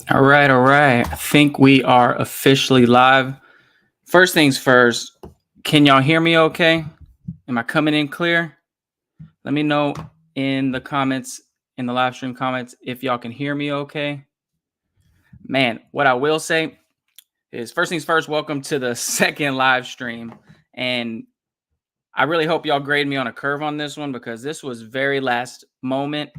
All right. I think we are officially live. First things first, can y'all hear me okay? Am I coming in clear? Let me know in the comments, in the live stream comments, if y'all can hear me okay. Man, what I will say is first things first, welcome to the second live stream. And I really hope y'all grade me on a curve on this one because this was very last moment.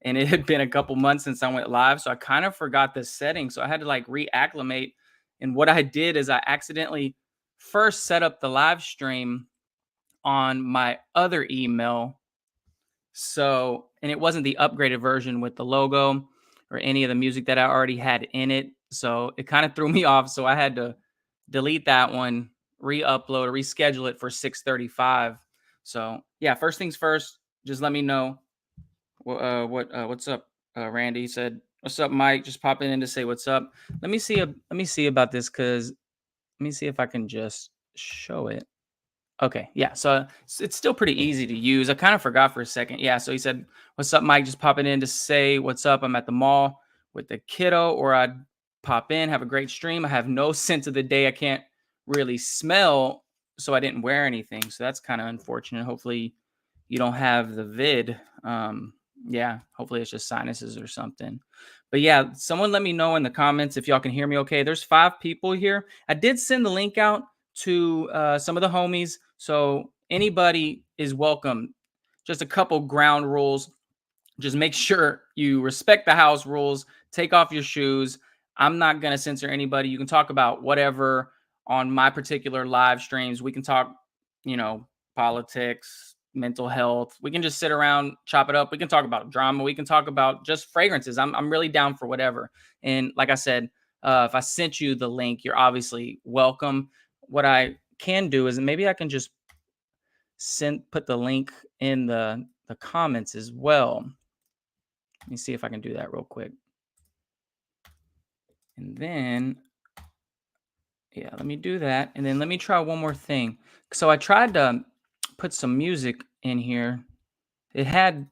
And it had been a couple months since I went live. So I kind of forgot the settings. So I had to like reacclimate. And what I did is I accidentally first set up the live stream on my other email. So, and it wasn't the upgraded version with the logo or any of the music that I already had in it. So it kind of threw me off. So I had to delete that one, re-upload, reschedule it for 6:35. So yeah, first things first, just let me know. What's up? Randy said, "What's up, Mike? Just popping in to say what's up." Let me see about this because let me see if I can just show it. Okay, yeah. So it's still pretty easy to use. I kind of forgot for a second. Yeah. So he said, "What's up, Mike? Just popping in to say what's up. I'm at the mall with the kiddo, or I'd pop in, have a great stream. I have no sense of the day. I can't really smell, so I didn't wear anything. So that's kind of unfortunate. Hopefully, you don't have the vid. Yeah, hopefully it's just sinuses or something. But yeah, someone let me know in the comments if y'all can hear me okay. There's 5 people here. I did send the link out to some of the homies, so anybody is welcome. Just a couple ground rules. Just make sure you respect the house rules. Take off your shoes. I'm not going to censor anybody. You can talk about whatever on my particular live streams. We can talk, politics, mental health. We can just sit around, chop it up. We can talk about drama. We can talk about just fragrances. I'm really down for whatever. And like I said, if I sent you the link, you're obviously welcome. What I can do is maybe I can just put the link in the comments as well. Let me see if I can do that real quick. And then, yeah, let me do that. And then let me try one more thing. So I tried to put some music in here. It had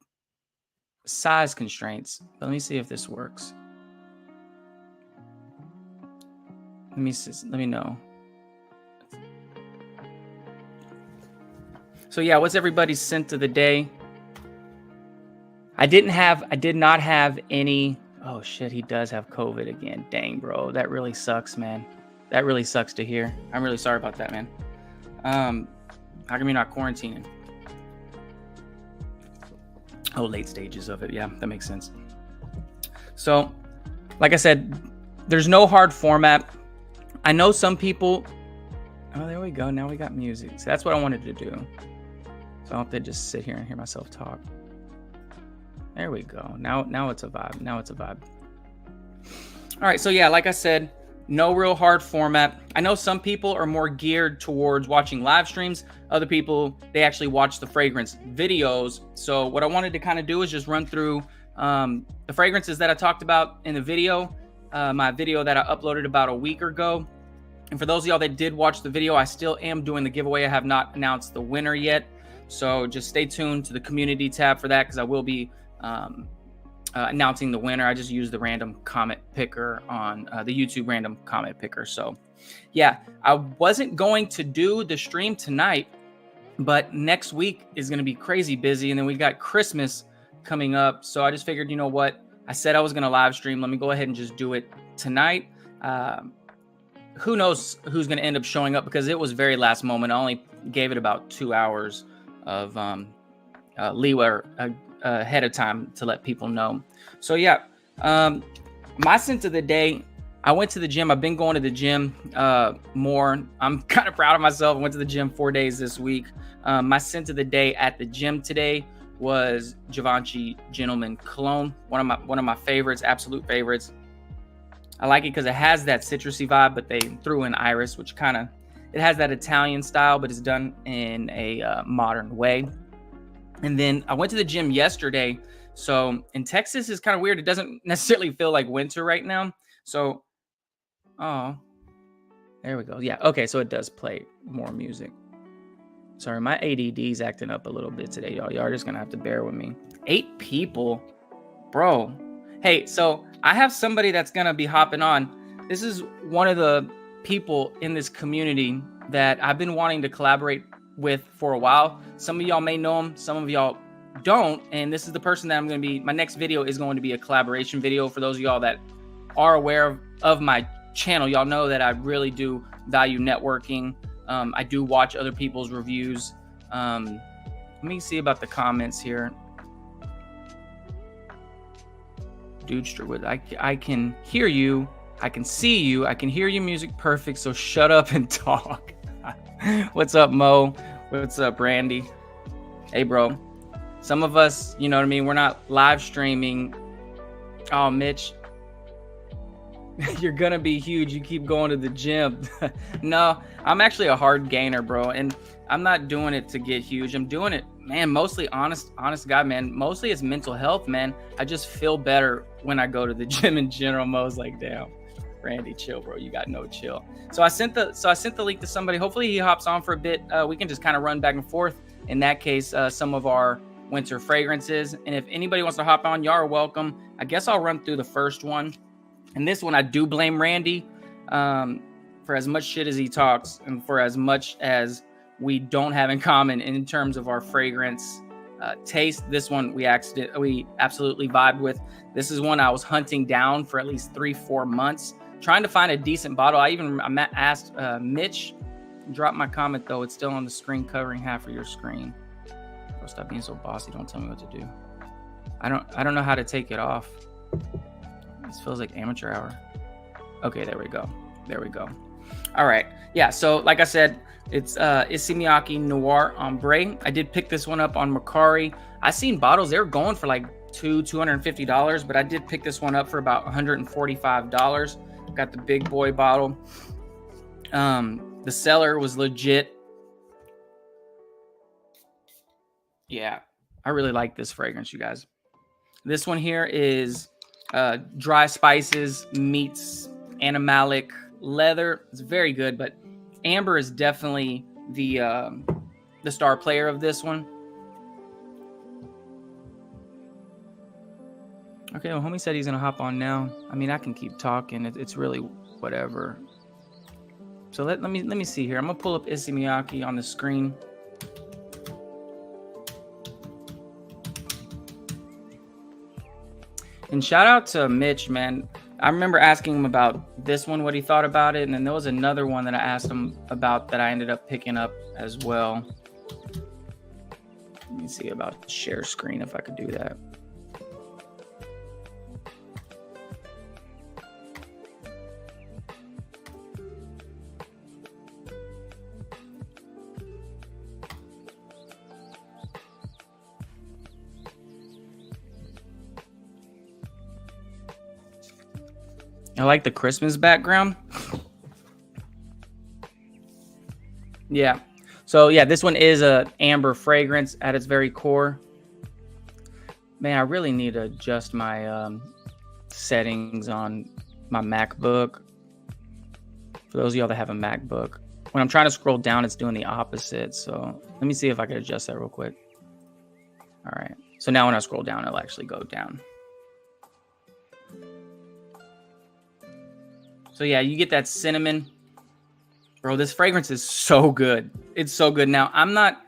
size constraints. But let me see if this works. Let me know. So yeah, what's everybody's scent of the day? I did not have any. Oh shit, he does have COVID again. Dang, bro. That really sucks, man. That really sucks to hear. I'm really sorry about that, man. How come you're not quarantining? Oh, late stages of it. Yeah, that makes sense. So, like I said, there's no hard format. I know some people. Oh, there we go. Now we got music. So that's what I wanted to do. So I don't have to just sit here and hear myself talk. There we go. Now it's a vibe. All right, so yeah, like I said, no real hard format. I know some people are more geared towards watching live streams. Other people, they actually watch the fragrance videos. So what I wanted to kind of do is just run through the fragrances that I talked about in the video, my video that I uploaded about a week ago. And for those of y'all that did watch the video, I still am doing the giveaway. I have not announced the winner yet. So just stay tuned to the community tab for that, because I will be announcing the winner. I just used the random comment picker on the YouTube random comment picker. So yeah, I wasn't going to do the stream tonight, but next week is going to be crazy busy. And then we got Christmas coming up. So I just figured, you know what? I said I was going to live stream. Let me go ahead and just do it tonight. Who knows who's going to end up showing up, because it was very last moment. I only gave it about 2 hours of leeway ahead of time to let people know. So yeah, my scent of the day, I went to the gym. I've been going to the gym more. I'm kind of proud of myself. I went to the gym 4 days this week. My scent of the day at the gym today was Givenchy Gentleman Cologne. One of my favorites, absolute favorites. I like it because it has that citrusy vibe, but they threw in iris, which kind of, it has that Italian style, but it's done in a modern way. And then I went to the gym yesterday. So in Texas, it's kind of weird. It doesn't necessarily feel like winter right now. So, oh, there we go. Yeah. Okay. So it does play more music. Sorry, my ADD is acting up a little bit today, y'all. Y'all are just going to have to bear with me. 8 people, bro. Hey, so I have somebody that's going to be hopping on. This is one of the people in this community that I've been wanting to collaborate with for a while. Some of y'all may know him, some of y'all don't. And this is the person that I'm going to be, my next video is going to be a collaboration video. For those of y'all that are aware of my channel, y'all know that I really do value networking. I do watch other people's reviews. Let me see about the comments here. Dude, I can hear you. I can see you. I can hear your music perfect. So shut up and talk. What's up, Mo? What's up, Randy? Hey, bro. Some of us, you know what I mean? We're not live streaming. Oh, Mitch, you're going to be huge. You keep going to the gym. No, I'm actually a hard gainer, bro. And I'm not doing it to get huge. I'm doing it, man, mostly honest God, man. Mostly it's mental health, man. I just feel better when I go to the gym in general. Mo's like, damn, Randy, chill, bro. You got no chill. So I sent the link to somebody. Hopefully he hops on for a bit. We can just kind of run back and forth. In that case, some of our winter fragrances. And if anybody wants to hop on, y'all are welcome. I guess I'll run through the first one. And this one, I do blame Randy for as much shit as he talks and for as much as we don't have in common in terms of our fragrance taste. This one we absolutely vibed with. This is one I was hunting down for at least 3-4 months, trying to find a decent bottle. I asked Mitch, drop my comment though. It's still on the screen covering half of your screen. Bro, stop being so bossy. Don't tell me what to do. I don't know how to take it off. This feels like amateur hour. Okay, there we go. All right. Yeah, so like I said, it's iSMELL Noir Ombre. I did pick this one up on Mercari. I seen bottles, they were going for like $250, but I did pick this one up for about $145. Got the big boy bottle. The seller was legit. Yeah, I really like this fragrance, you guys. This one here is dry spices meets animalic leather. It's very good, but amber is definitely the star player of this one. Okay, well, homie said he's gonna hop on now. I mean, I can keep talking. It's really whatever. So let me see here. I'm gonna pull up iSMELL on the screen. And shout out to Mitch, man. I remember asking him about this one, what he thought about it. And then there was another one that I asked him about that I ended up picking up as well. Let me see about share screen if I could do that. I like the Christmas background. Yeah. So yeah, this one is a amber fragrance at its very core. Man, I really need to adjust my settings on my MacBook. For those of y'all that have a MacBook, when I'm trying to scroll down, it's doing the opposite. So let me see if I can adjust that real quick. All right. So now when I scroll down, it'll actually go down. So yeah, you get that cinnamon. Bro, this fragrance is so good. It's so good. Now, I'm not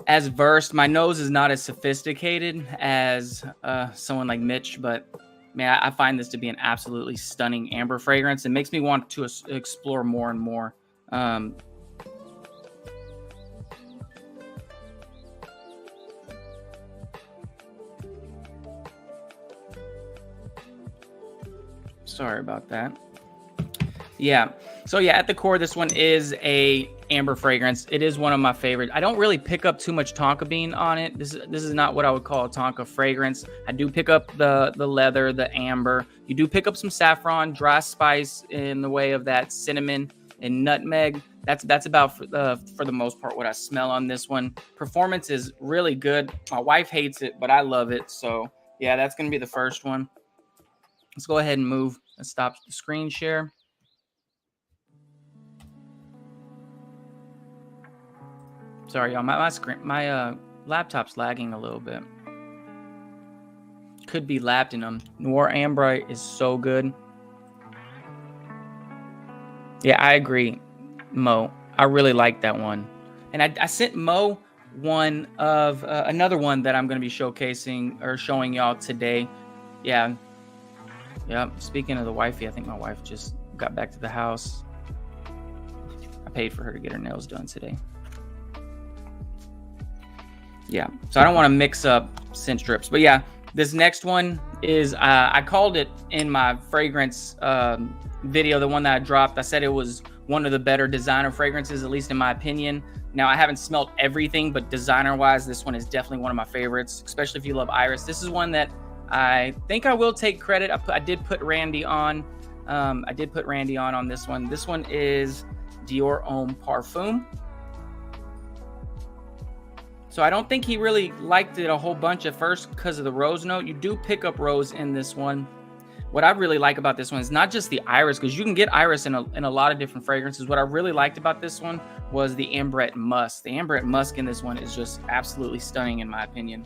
as versed. My nose is not as sophisticated as someone like Mitch, but man, I find this to be an absolutely stunning amber fragrance. It makes me want to explore more and more. Sorry about that. Yeah. So yeah, at the core, this one is a amber fragrance. It is one of my favorites. I don't really pick up too much tonka bean on it. This is not what I would call a tonka fragrance. I do pick up the leather, the amber. You do pick up some saffron, dry spice in the way of that cinnamon and nutmeg. That's about for the most part what I smell on this one. Performance is really good. My wife hates it, but I love it. So yeah, that's gonna be the first one. Let's go ahead and move and stop the screen share. Sorry, y'all. My laptop's lagging a little bit. Could be Laptinum. Noir Amber is so good. Yeah, I agree, Mo. I really like that one. And I sent Mo one of another one that I'm going to be showcasing or showing y'all today. Yeah. Yeah. Speaking of the wifey, I think my wife just got back to the house. I paid for her to get her nails done today. Yeah, so I don't want to mix up scent strips, but yeah, this next one is, I called it in my fragrance video, the one that I dropped. I said it was one of the better designer fragrances, at least in my opinion. Now, I haven't smelled everything, but designer-wise, this one is definitely one of my favorites, especially if you love Iris. This is one that I think I will take credit. I did put Randy on. On this one. This one is Dior Homme Parfum. So I don't think he really liked it a whole bunch at first because of the rose note. You do pick up rose in this one. What I really like about this one is not just the iris, because you can get iris in a lot of different fragrances. What I really liked about this one was the ambrette musk. The ambrette musk in this one is just absolutely stunning in my opinion.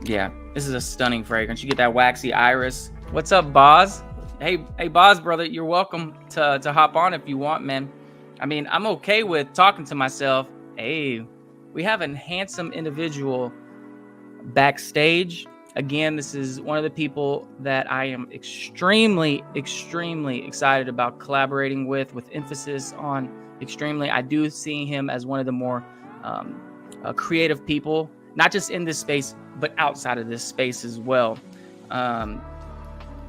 Yeah, this is a stunning fragrance. You get that waxy iris. What's up, Boz? Hey, Boz, brother, you're welcome to hop on if you want, man. I mean, I'm okay with talking to myself. Hey, we have a handsome individual backstage. Again, this is one of the people that I am extremely, extremely excited about collaborating with emphasis on extremely. I do see him as one of the more creative people, not just in this space, but outside of this space as well.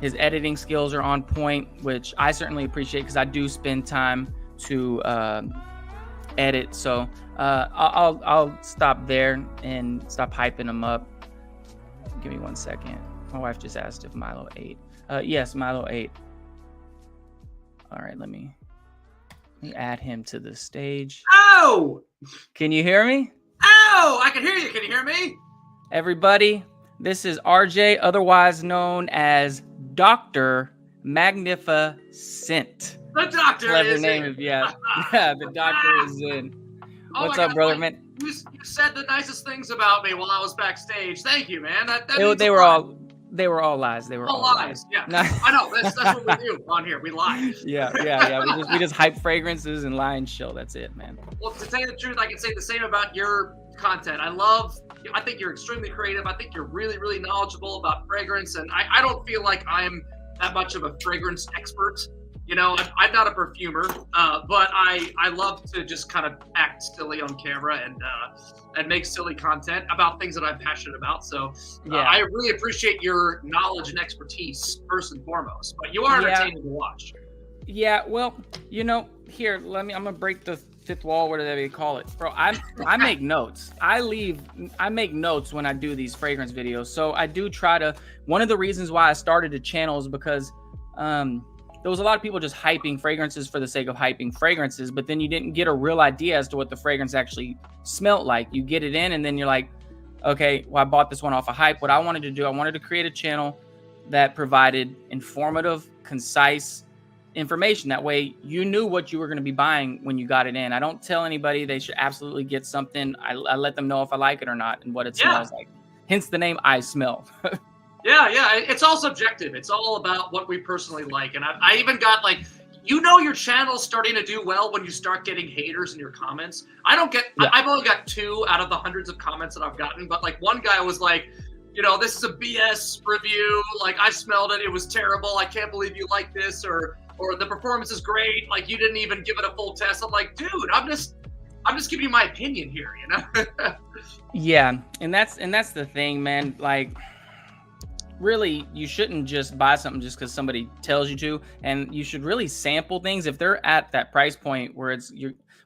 His editing skills are on point, which I certainly appreciate because I do spend time to edit. So I'll stop there and stop hyping him up. Give me 1 second. My wife just asked if Milo ate. Yes, Milo ate. All right, let me add him to the stage. Oh! Can you hear me? Oh, I can hear you. Can you hear me? Everybody, this is RJ, otherwise known as Dr. Magnificent. The doctor Clever is name in. is, yeah. Yeah, the doctor is in. What's up, brother, man? You said the nicest things about me while I was backstage. Thank you, man. They were all lies. They were all lies. Yeah, I know. That's what we do on here. We lie. Yeah. We just hype fragrances and lie and show. That's it, man. Well, to tell you the truth, I can say the same about your content. I think you're extremely creative. I think you're really, really knowledgeable about fragrance, and I don't feel like I'm that much of a fragrance expert. You know, I'm not a perfumer, but I love to just kind of act silly on camera and make silly content about things that I'm passionate about. So I really appreciate your knowledge and expertise first and foremost. But you are entertaining to watch. Yeah, well, you know, here, I'm gonna break the fifth wall, whatever they call it, bro. I make notes. I make notes when I do these fragrance videos. So I do try to. One of the reasons why I started a channel is because there was a lot of people just hyping fragrances for the sake of hyping fragrances, but then you didn't get a real idea as to what the fragrance actually smelled like. You get it in, and then you're like, okay, well, I bought this one off a hype. What I wanted to do, I wanted to create a channel that provided informative, concise information. That way you knew what you were going to be buying when you got it in. I don't tell anybody they should absolutely get something. I let them know if I like it or not and what it smells like. Hence the name iSMELL. Yeah. It's all subjective. It's all about what we personally like. And I even got like, your channel's starting to do well when you start getting haters in your comments. I've only got 2 out of the hundreds of comments that I've gotten, but like one guy was like, this is a BS review. Like I smelled it. It was terrible. I can't believe you like this, or the performance is great. Like you didn't even give it a full test. I'm like, dude, I'm just giving you my opinion here, Yeah. And that's the thing, man. Like, really, you shouldn't just buy something just because somebody tells you to, and you should really sample things if they're at that price point where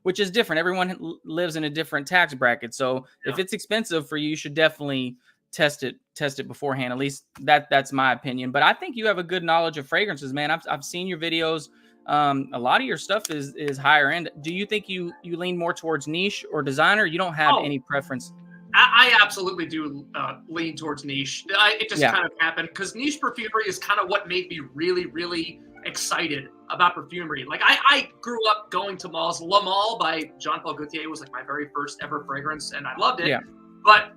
which is different. Everyone lives in a different tax bracket, so if it's expensive for you, you should definitely test it beforehand. At least that's my opinion. But I think you have a good knowledge of fragrances, man. I've seen your videos. A lot of your stuff is higher end. Do you think you lean more towards niche or designer? You don't have any preference? I absolutely do lean towards niche. It just kind of happened because niche perfumery is kind of what made me really, really excited about perfumery. Like I grew up going to malls. La Mall by Jean-Paul Gaultier was like my very first ever fragrance, and I loved it. Yeah. But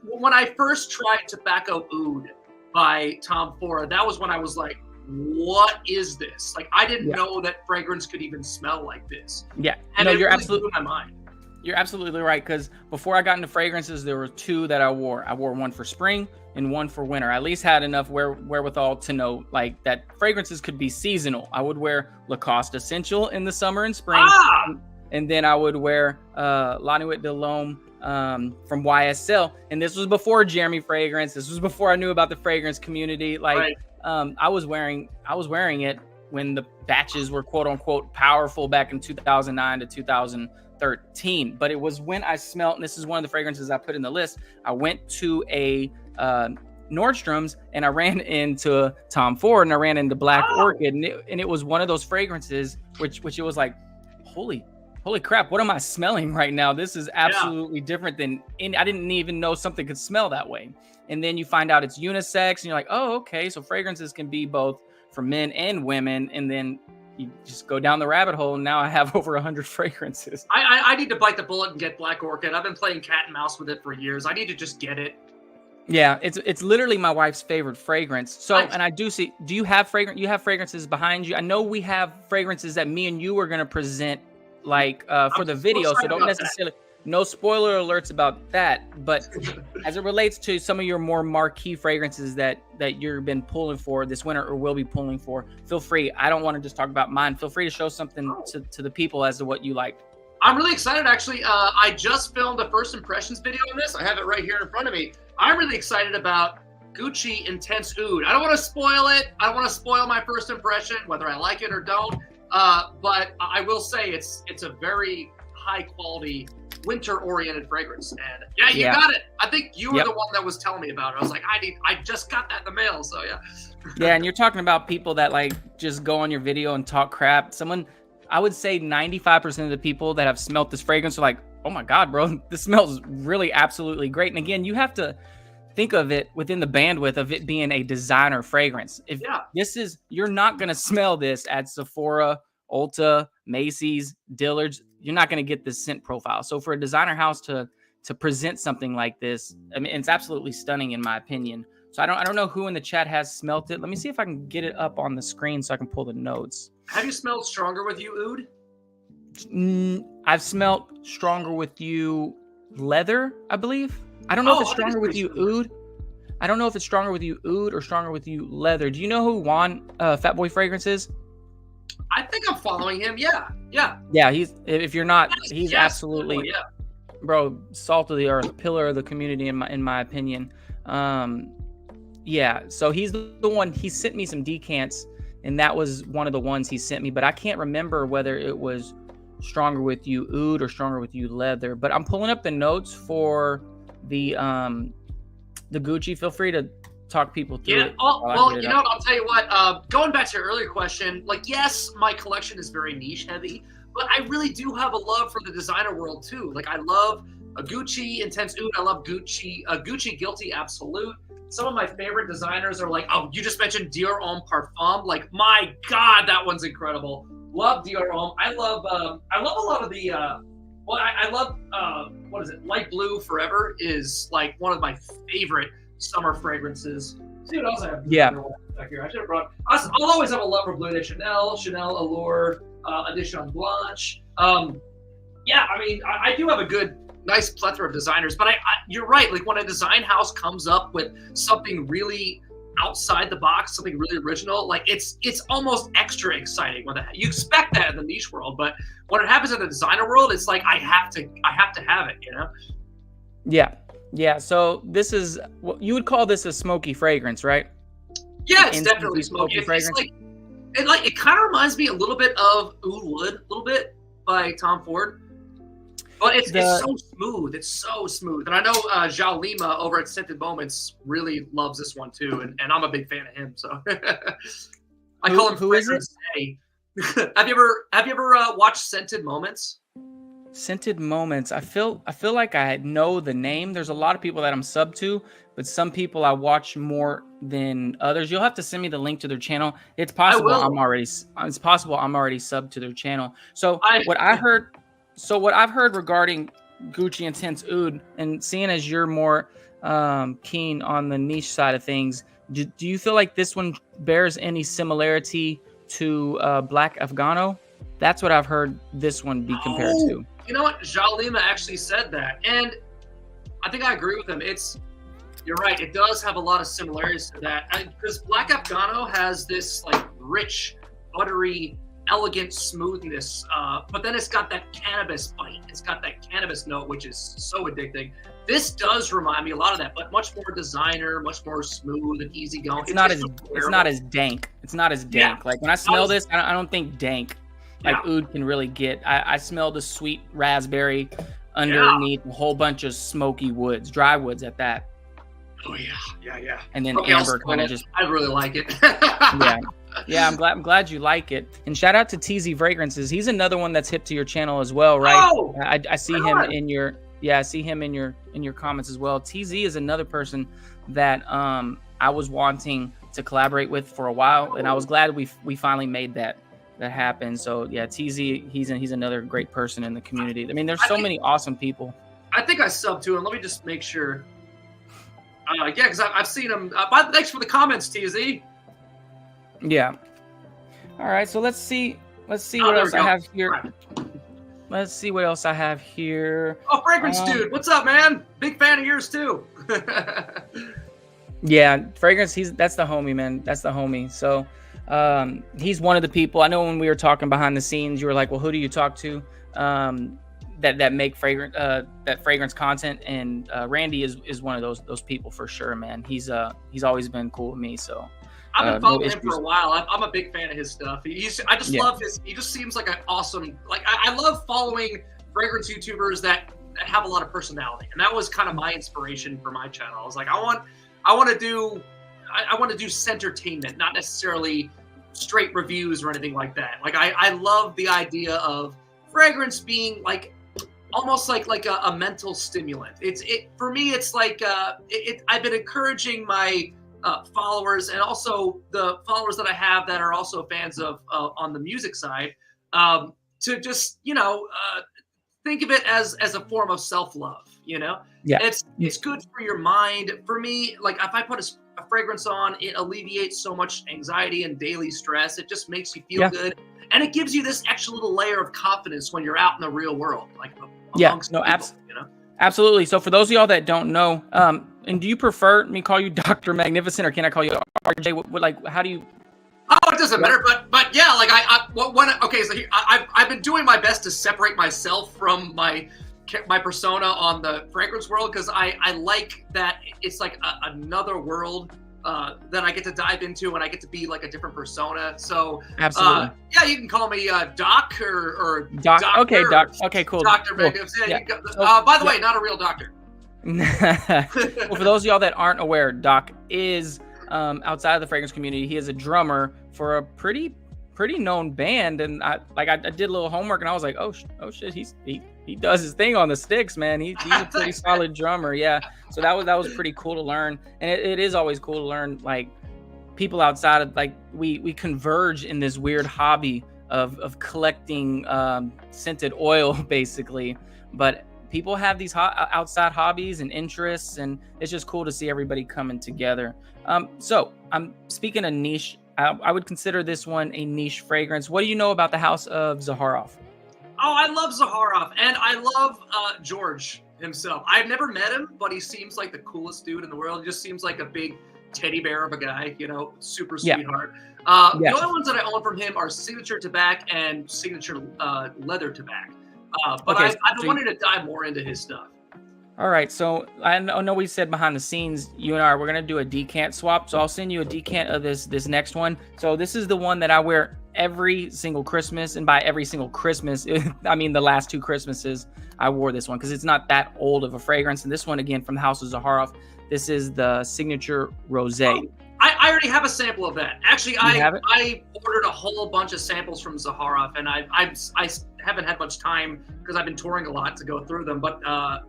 when I first tried Tobacco Oud by Tom Ford, that was when I was like, what is this? Like I didn't know that fragrance could even smell like this. Yeah. And you're absolutely blew my mind. You're absolutely right, because before I got into fragrances, there were 2 that I wore. I wore one for spring and one for winter. I at least had enough wherewithal to know like that fragrances could be seasonal. I would wear Lacoste Essential in the summer and spring, and then I would wear La Nuit de l'Homme from YSL. And this was before Jeremy Fragrance. This was before I knew about the fragrance community. Like I was wearing it when the batches were quote unquote powerful back in 2009 to 2013. But it was when I smelled, and this is one of the fragrances I put in the list. I went to a Nordstrom's and I ran into Tom Ford and I ran into Black Orchid, and it was one of those fragrances which it was like, holy crap, what am I smelling right now? This is absolutely different than I didn't even know something could smell that way. And then you find out it's unisex and you're like, oh, okay, so fragrances can be both for men and women. And then you just go down the rabbit hole, and now I have over 100 fragrances. I need to bite the bullet and get Black Orchid. I've been playing cat and mouse with it for years. I need to just get it. Yeah, it's literally my wife's favorite fragrance. So, and I do see, do you have you have fragrances behind you? I know we have fragrances that me and you are going to present like for the video, so don't necessarily, no spoiler alerts about that. But as it relates to some of your more marquee fragrances that you've been pulling for this winter or will be pulling for, feel free. I don't want to just talk about mine. Feel free to show something to the people as to what you liked. I'm really excited, actually. I just filmed a first impressions video on this. I have it right here in front of me. I'm really excited about Gucci Intense Oud. I don't want to spoil it. I don't want to spoil my first impression, whether I like it or don't. But I will say it's a very high quality winter-oriented fragrance. And you got it. I think you were the one that was telling me about it. I was like, I just got that in the mail. So yeah. Yeah, and you're talking about people that like just go on your video and talk crap. I would say 95% of the people that have smelt this fragrance are like, oh my God, bro, this smells really absolutely great. And again, you have to think of it within the bandwidth of it being a designer fragrance. If you're not going to smell this at Sephora, Ulta, Macy's, Dillard's, you're not going to get this scent profile. So for a designer house to present something like this, I mean, it's absolutely stunning in my opinion. So I don't know who in the chat has smelt it. Let me see if I can get it up on the screen so I can pull the notes. Have you smelled Stronger With You Oud? I've smelt Stronger With You leather, I believe. I don't know if it's Stronger With You Oud. I don't know if it's Stronger With You Oud or Stronger With You leather. Do you know who Juan Fatboy Fragrance is? I think I'm following him. Yeah. Yeah, if you're not, he's absolutely, bro, salt of the earth, pillar of the community in my opinion. Yeah, so he's the one. He sent me some decants, and that was one of the ones he sent me. But I can't remember whether it was stronger with you oud or stronger with you leather. But I'm pulling up the notes for the Gucci. Feel free to talk people through it. Well, you know, I'll tell you what, going back to your earlier question, like, yes, my collection is very niche heavy, but I really do have a love for the designer world too. Like, I love a Gucci Intense Oud. I love Gucci Guilty Absolute. Some of my favorite designers are like, oh, you just mentioned Dior Homme Parfum. Like, my God, that one's incredible. Love Dior Homme. I love a lot of the, I love, what is it? Light Blue Forever is like one of my favorite summer fragrances. See what else I have? Yeah. Back here. I should have brought. I'll always have a love for Bleu de Chanel, Chanel Allure, Edition Blanche. Yeah, I mean, I do have a nice plethora of designers, but you're right. Like, when a design house comes up with something really outside the box, something really original, like it's almost extra exciting when you expect that in the niche world, but when it happens in the designer world, it's like I have to have it, you know? Yeah. So this is what you would call this a smoky fragrance, right? Yeah, it's definitely smoky. Fragrance. It kind of reminds me a little bit of Oud Wood, a little bit by Tom Ford. But it's so smooth. It's so smooth. And I know Zhao Lima over at Scented Moments really loves this one too. And I'm a big fan of him. So I call him Fragrance A. Have you ever watched Scented Moments? Scented Moments. I feel like I know the name. There's a lot of people that I'm sub to, but some people I watch more than others. You'll have to send me the link to their channel. It's possible I'm already subbed to their channel. So what I've heard regarding Gucci Intense Oud, and seeing as you're more keen on the niche side of things, do you feel like this one bears any similarity to Black Afghano? That's what I've heard this one be compared to. You know what? Zhao Lima actually said that. And I think I agree with him. You're right. It does have a lot of similarities to that. Because Black Afghano has this like rich, buttery, elegant smoothness. But then it's got that cannabis bite. It's got that cannabis note, which is so addicting. This does remind me a lot of that, but much more designer, much more smooth and easygoing. It's not as dank. It's not as dank. Yeah. Like when I smell this, I don't think dank. Like oud can really get. I smell the sweet raspberry underneath a whole bunch of smoky woods, dry woods at that. Oh yeah. And then amber kind of just. I really like it. Yeah. I'm glad you like it. And shout out to TZ Fragrances. He's another one that's hip to your channel as well, right? Oh, I see him in your. Yeah, I see him in your comments as well. TZ is another person that I was wanting to collaborate with for a while, and I was glad we finally made that happen. So yeah, TZ, he's another great person in the community. I mean, there's so many awesome people. I think I subbed to him. Let me just make sure. Yeah, because I've seen him. Thanks for the comments, TZ. Yeah. All right, so let's see what else I have here. Right. Let's see what else I have here. Oh, Fragrance Dude, what's up, man? Big fan of yours too. Yeah, Fragrance, that's the homie, man. That's the homie. So he's one of the people. I know when we were talking behind the scenes, you were like, well, who do you talk to that make fragrance content? And Randy is one of those people for sure, man. He's always been cool with me. So I've been following him for a while. I'm a big fan of his stuff. I just love his. He just seems like an awesome. Like I love following fragrance YouTubers that have a lot of personality, and that was kind of my inspiration for my channel. I was like, I want to do centertainment, not necessarily straight reviews or anything like that. Like I love the idea of fragrance being like almost like a mental stimulant. For me. It's like I've been encouraging my followers and also the followers that I have that are also fans of on the music side to just think of it as a form of self-love. It's good for your mind. For me, like if I put a fragrance on, it alleviates so much anxiety and daily stress. It just makes you feel good, and it gives you this extra little layer of confidence when you're out in the real world, like amongst people, absolutely. So for those of y'all that don't know, and do you prefer me call you Dr. Magnificent, or can I call you RJ? How do you? Oh, it doesn't matter, but yeah, like I've been doing my best to separate myself from my persona on the fragrance world, because I like that it's like another world that I get to dive into, and I get to be like a different persona. So Absolutely. yeah, you can call me Doc or Doc. Doctor, Okay, Doc. Okay, cool. Dr. Cool. Megums. Yeah. By the way, not a real doctor. Well, for those of y'all that aren't aware, Doc is outside of the fragrance community. He is a drummer for a pretty known band, and I did a little homework, and I was like, oh shit, he does his thing on the sticks, man. He's a pretty solid drummer. Yeah. So that was pretty cool to learn, and it is always cool to learn like people outside of like we converge in this weird hobby of collecting scented oil basically, but people have these outside hobbies and interests, and it's just cool to see everybody coming together. So I'm speaking of niche. I would consider this one a niche fragrance. What do you know about the House of Zaharoff? Oh, I love Zaharoff, and I love George himself. I've never met him, but he seems like the coolest dude in the world. He just seems like a big teddy bear of a guy, super sweetheart. The only ones that I own from him are Signature Tobacco and Signature Leather Tobacco. But I've been wanting to dive more into his stuff. All right, so I know we said behind the scenes, you and I, we're gonna do a decant swap. So I'll send you a decant of this next one. So this is the one that I wear every single Christmas, and by every single Christmas, I mean the last 2 Christmases I wore this one because it's not that old of a fragrance. And this one again from the House of Zaharoff. This is the Signature Rosé. Oh, I already have a sample of that. Actually, I ordered a whole bunch of samples from Zaharoff, and I haven't had much time because I've been touring a lot to go through them. But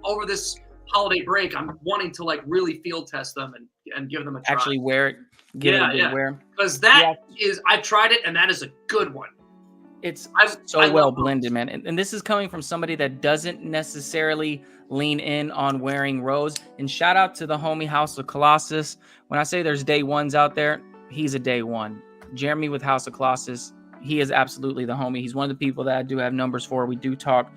over this holiday break, I'm wanting to like really field test them and give them a try. Actually wear it. Give it a good wear. Because I've tried it, and that is a good one. It's so well blended, man. And this is coming from somebody that doesn't necessarily lean in on wearing rose. And shout out to the homie House of Colossus. When I say there's day ones out there, he's a day one. Jeremy with House of Colossus, he is absolutely the homie. He's one of the people that I do have numbers for. We do talk.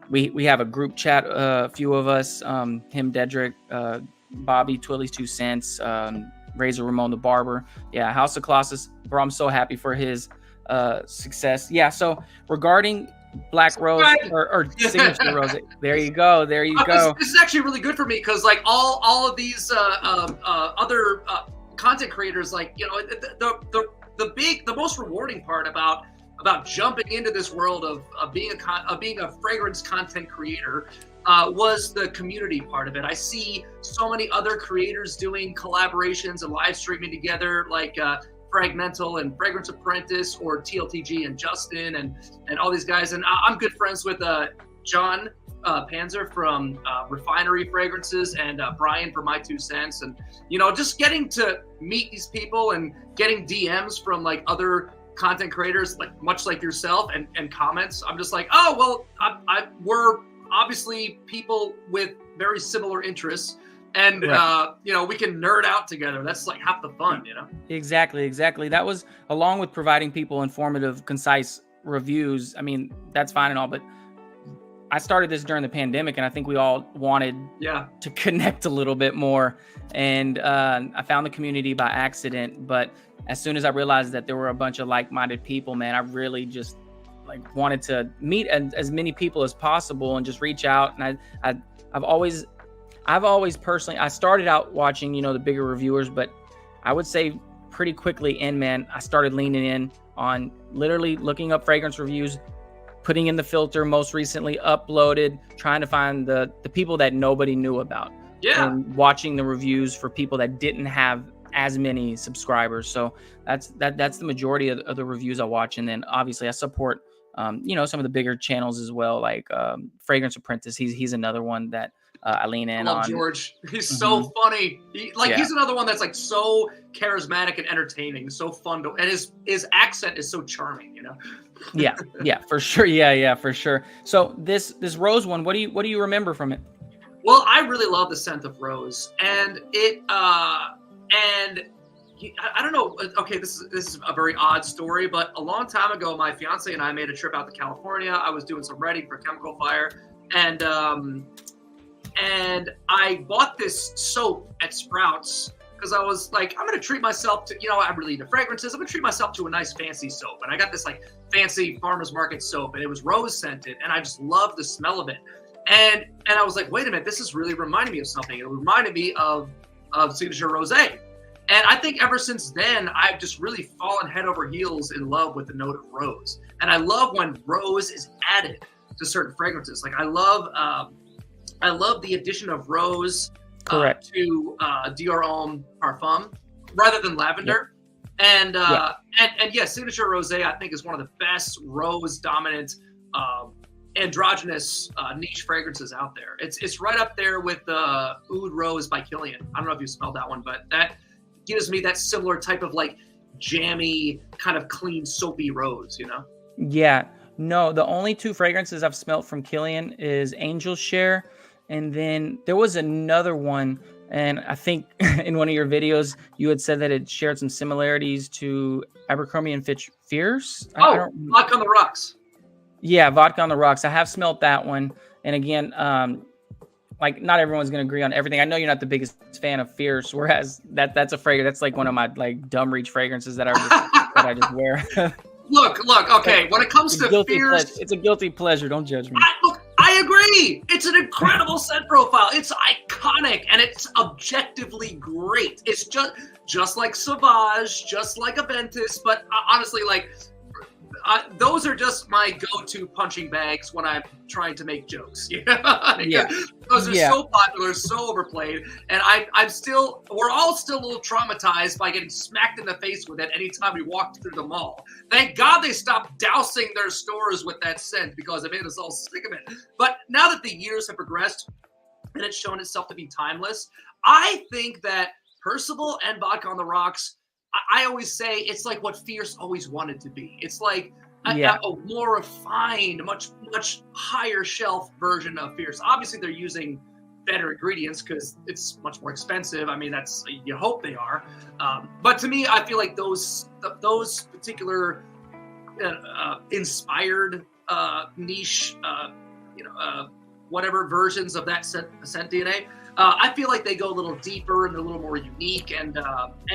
We have a group chat, a few of us, him, Dedrick, Bobby, Twilly's 2 cents, Razor Ramon the Barber. Yeah, House of Colossus, bro, I'm so happy for his success. Yeah, so regarding Black Rose or Signature Rose, there you go. This is actually really good for me because like all of these other content creators, like the most rewarding part about jumping into this world of being a fragrance content creator was the community part of it. I see so many other creators doing collaborations and live streaming together, like Fragmental and Fragrance Apprentice, or TLTG and Justin and all these guys. And I'm good friends with John Panzer from Refinery Fragrances and Brian from My 2 Cents. And, just getting to meet these people and getting DMs from like other content creators, like much like yourself, and comments. I'm just like, oh, well, we're obviously people with very similar interests. And, right. We can nerd out together. That's like half the fun, Exactly. That was, along with providing people informative, concise reviews. I mean, that's fine and all, but I started this during the pandemic, and I think we all wanted to connect a little bit more. And I found the community by accident. But as soon as I realized that there were a bunch of like-minded people, man, I really just like wanted to meet as many people as possible and just reach out. And I've always personally, I started out watching, the bigger reviewers, but I would say pretty quickly man, I started leaning in on literally looking up fragrance reviews, putting in the filter, most recently uploaded, trying to find the people that nobody knew about. Yeah. And watching the reviews for people that didn't have as many subscribers. So that's the majority of the reviews I watch. And then obviously I support, some of the bigger channels as well, like Fragrance Apprentice. He's another one that I lean in on. George. He's so funny. He's another one that's like so charismatic and entertaining, so fun and his accent is so charming, Yeah, for sure. Yeah, for sure. So this rose one, what do you remember from it? Well, I really love the scent of rose, and I don't know. Okay, this is a very odd story, but a long time ago, my fiance and I made a trip out to California. I was doing some writing for Chemical Fire, and I bought this soap at Sprouts because I was like, I'm going to treat myself to, I'm really into fragrances. I'm going to treat myself to a nice fancy soap. And I got this like fancy farmer's market soap, and it was rose scented, and I just loved the smell of it. And I was like, wait a minute, this is really reminding me of something. It reminded me of of Signature Rosé. And I think ever since then, I've just really fallen head over heels in love with the note of rose. And I love when rose is added to certain fragrances. Like I love the addition of rose to Dior Homme Parfum rather than lavender. And yes, Signature Rosé I think is one of the best rose dominant androgynous niche fragrances out there. It's right up there with the Oud Rose by Kilian. I don't know if you smelled that one, but that gives me that similar type of like jammy, kind of clean, soapy rose, you know? Yeah. No, the only 2 fragrances I've smelled from Kilian is Angel Share, and then there was another one, and I think in one of your videos you had said that it shared some similarities to Abercrombie & Fitch Fierce. Vodka on the Rocks. Yeah, Vodka on the Rocks. I have smelled that one, and again, like not everyone's gonna agree on everything. I know you're not the biggest fan of Fierce, whereas that's a fragrance. That's like one of my like dumb reach fragrances that I just wear. Look. Okay, when it comes to Fierce, it's a guilty pleasure. Don't judge me. I agree. It's an incredible scent profile. It's iconic and it's objectively great. It's just like Sauvage, just like Aventus, but honestly, like. Those are just my go-to punching bags when I'm trying to make jokes. Yeah. Those are so popular, so overplayed, and we're all still a little traumatized by getting smacked in the face with it anytime we walked through the mall. Thank God they stopped dousing their stores with that scent because it made us all sick of it. But now that the years have progressed and it's shown itself to be timeless, I think that Percival and Vodka on the Rocks, I always say it's like what Fierce always wanted to be. It's like a more refined, much higher shelf version of Fierce. Obviously, they're using better ingredients because it's much more expensive. I mean, you hope they are. But to me, I feel like those particular inspired niche, whatever versions of that scent DNA. I feel like they go a little deeper and they're a little more unique and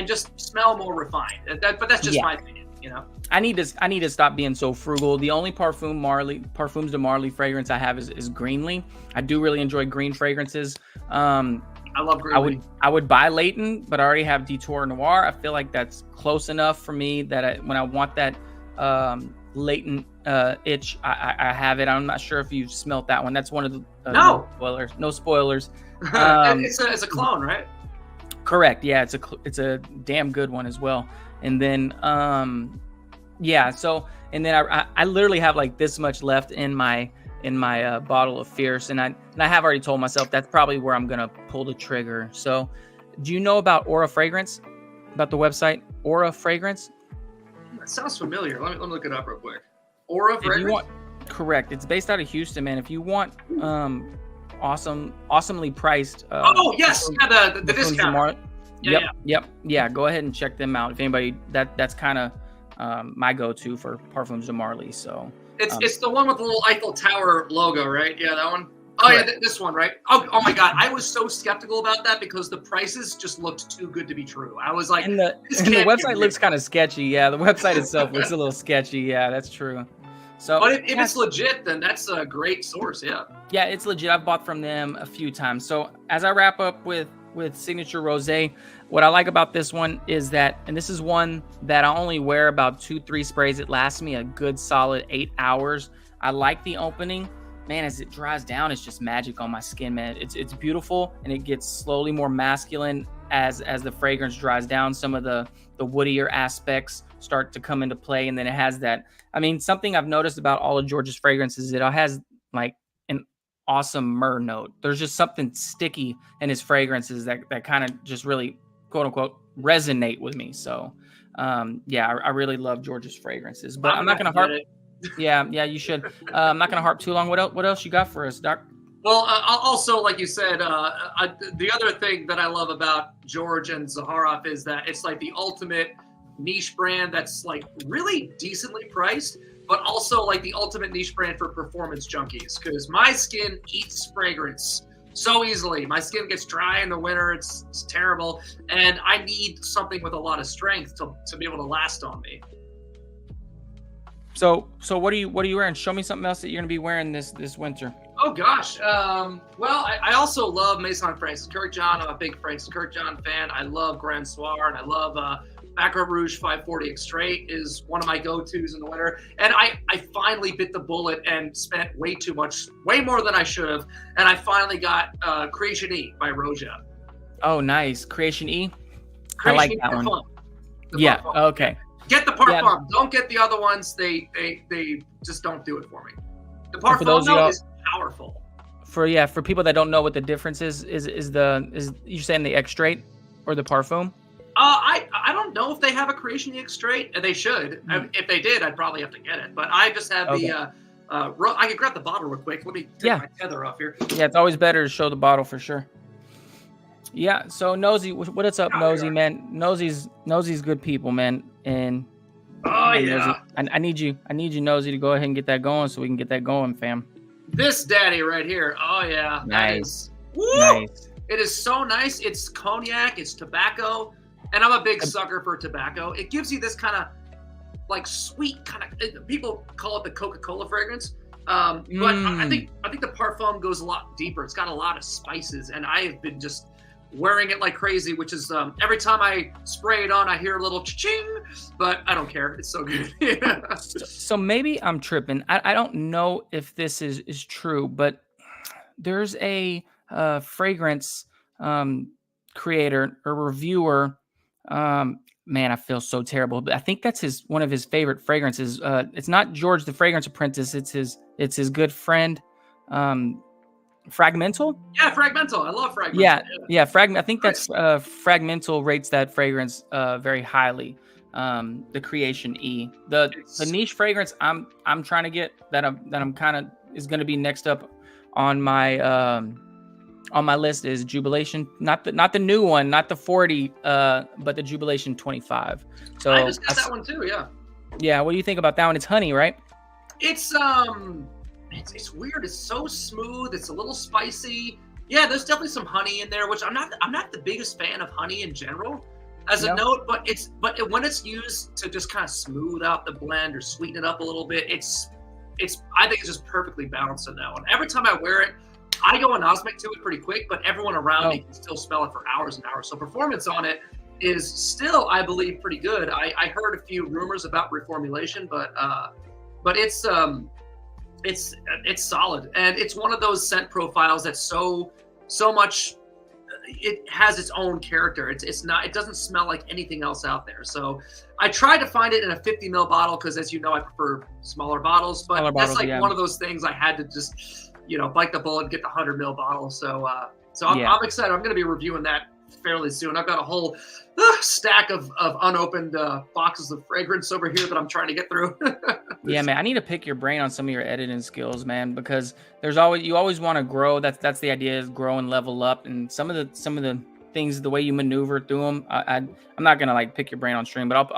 just smell more refined. But that's just my opinion, you know. I need to stop being so frugal. The only Parfums de Marly fragrance I have is Greenly. I do really enjoy green fragrances. I love Greenly. I would buy Leighton, but I already have Detour Noir. I feel like that's close enough for me that when I want that Leighton itch, I have it. I'm not sure if you've smelt that one. That's one of the no spoilers. It's a clone, right? Correct. Yeah, it's a damn good one as well. And then I literally have like this much left in my bottle of Fierce, and I have already told myself that's probably where I'm gonna pull the trigger. So, do you know about Aura Fragrance? About the website Aura Fragrance? That sounds familiar. Let me look it up real quick. Aura Fragrance. Correct. It's based out of Houston, man. If you want awesomely priced. Yes, the discount. Yep. Go ahead and check them out. If anybody, that's kind of my go-to for Parfums de Marly. So it's the one with the little Eiffel Tower logo, right? Yeah, that one. Oh yeah, this one, right? Oh my God, I was so skeptical about that because the prices just looked too good to be true. I was like, and the website looks kind of sketchy. Yeah, the website itself looks a little sketchy. Yeah, that's true. So, but if it's legit, then that's a great source. Yeah. Yeah, it's legit. I've bought from them a few times. So as I wrap up with Signature Rosé, what I like about this one is that, and this is one that I only wear about 2-3 sprays. It lasts me a good solid 8 hours. I like the opening. Man, as it dries down, it's just magic on my skin, man. It's beautiful, and it gets slowly more masculine as the fragrance dries down. Some of the woodier aspects start to come into play, and then it has that. I mean, something I've noticed about all of George's fragrances, it has like an awesome myrrh note. There's just something sticky in his fragrances that kind of just really, quote unquote, resonate with me. So, I really love George's fragrances. But I'm not going to harp. Yeah, you should. I'm not going to harp too long. What else you got for us, Doc? Well, also, like you said, the other thing that I love about George and Zaharoff is that it's like the ultimate niche brand that's like really decently priced, but also like the ultimate niche brand for performance junkies. Because my skin eats fragrance so easily. My skin gets dry in the winter. It's terrible, and I need something with a lot of strength to be able to last on me. So what are you wearing? Show me something else that you're gonna be wearing this winter. Oh gosh. Well, I also love Maison Francis Kurkdjian. I'm a big Francis Kurkdjian fan. I love Grand Soir, and I love Bacarat Rouge 540 Extrait is one of my go-tos in the winter. And I finally bit the bullet and spent way more than I should have. And I finally got Creation E by Roja. Oh, nice. Creation E. Creation I like E that Parfum. one. The Yeah. Parfum. Okay. Get the Parfum. Yeah. Don't get the other ones. They just don't do it for me. The for those Parfum of y'all- is powerful. For people that don't know what the difference is you saying the extrait or the parfum? I don't know if they have a Creation E Extrait. They should. If they did, I'd probably have to get it. But I just have the. I can grab the bottle real quick. Let me take my tether off here. Yeah, it's always better to show the bottle for sure. Yeah. So Nosy, what's up, Nosy, man? Nosy's good people, man. And yeah, Nosy, I need you, Nosy, to go ahead and get that going so we can get that going, fam. this daddy right here. Oh yeah, Nice. Nice. It is so nice. It's cognac. It's tobacco, and I'm a big sucker for tobacco. It gives you this kind of like sweet kind of. People call it the Coca-Cola fragrance, but I think the Parfum goes a lot deeper. It's got a lot of spices, and I have been just wearing it like crazy. Which is every time I spray it on, I hear a little ching, but I don't care. It's so good. So maybe I'm tripping. I don't know if this is true, but there's a fragrance creator or reviewer. Man, I feel so terrible, but I think that's one of his favorite fragrances. It's not George the Fragrance Apprentice. It's his good friend, Fragmental. Yeah, Fragmental. I love Fragmental. Yeah. I think that's Fragmental rates that fragrance very highly. The Creation E, the niche fragrance I'm trying to get that I'm kind of is going to be next up on my list is Jubilation, not the new one, not the 40, but the Jubilation 25. So I just got that one too. Yeah. What do you think about that one? It's honey, right? It's it's weird. It's so smooth. It's a little spicy. Yeah, there's definitely some honey in there, which I'm not the biggest fan of honey in general as a note, but when it's used to just kind of smooth out the blend or sweeten it up a little bit, I think it's just perfectly balanced in that one. Every time I wear it, I go anosmic to it pretty quick, but everyone around me can still smell it for hours and hours. So performance on it is still, I believe, pretty good. I heard a few rumors about reformulation, but it's solid, and it's one of those scent profiles that's so much. It has its own character. It doesn't smell like anything else out there. So I tried to find it in a 50 ml bottle because, as you know, I prefer smaller bottles. But that's one of those things I had to just bite the bullet and get the 100 ml bottle. So I'm excited. I'm going to be reviewing that fairly soon. I've got a whole stack of unopened boxes of fragrance over here that I'm trying to get through. Yeah, man, I need to pick your brain on some of your editing skills, man, because you always want to grow. That's the idea, is grow and level up. And some of the things, the way you maneuver through them, I'm not gonna pick your brain on stream, but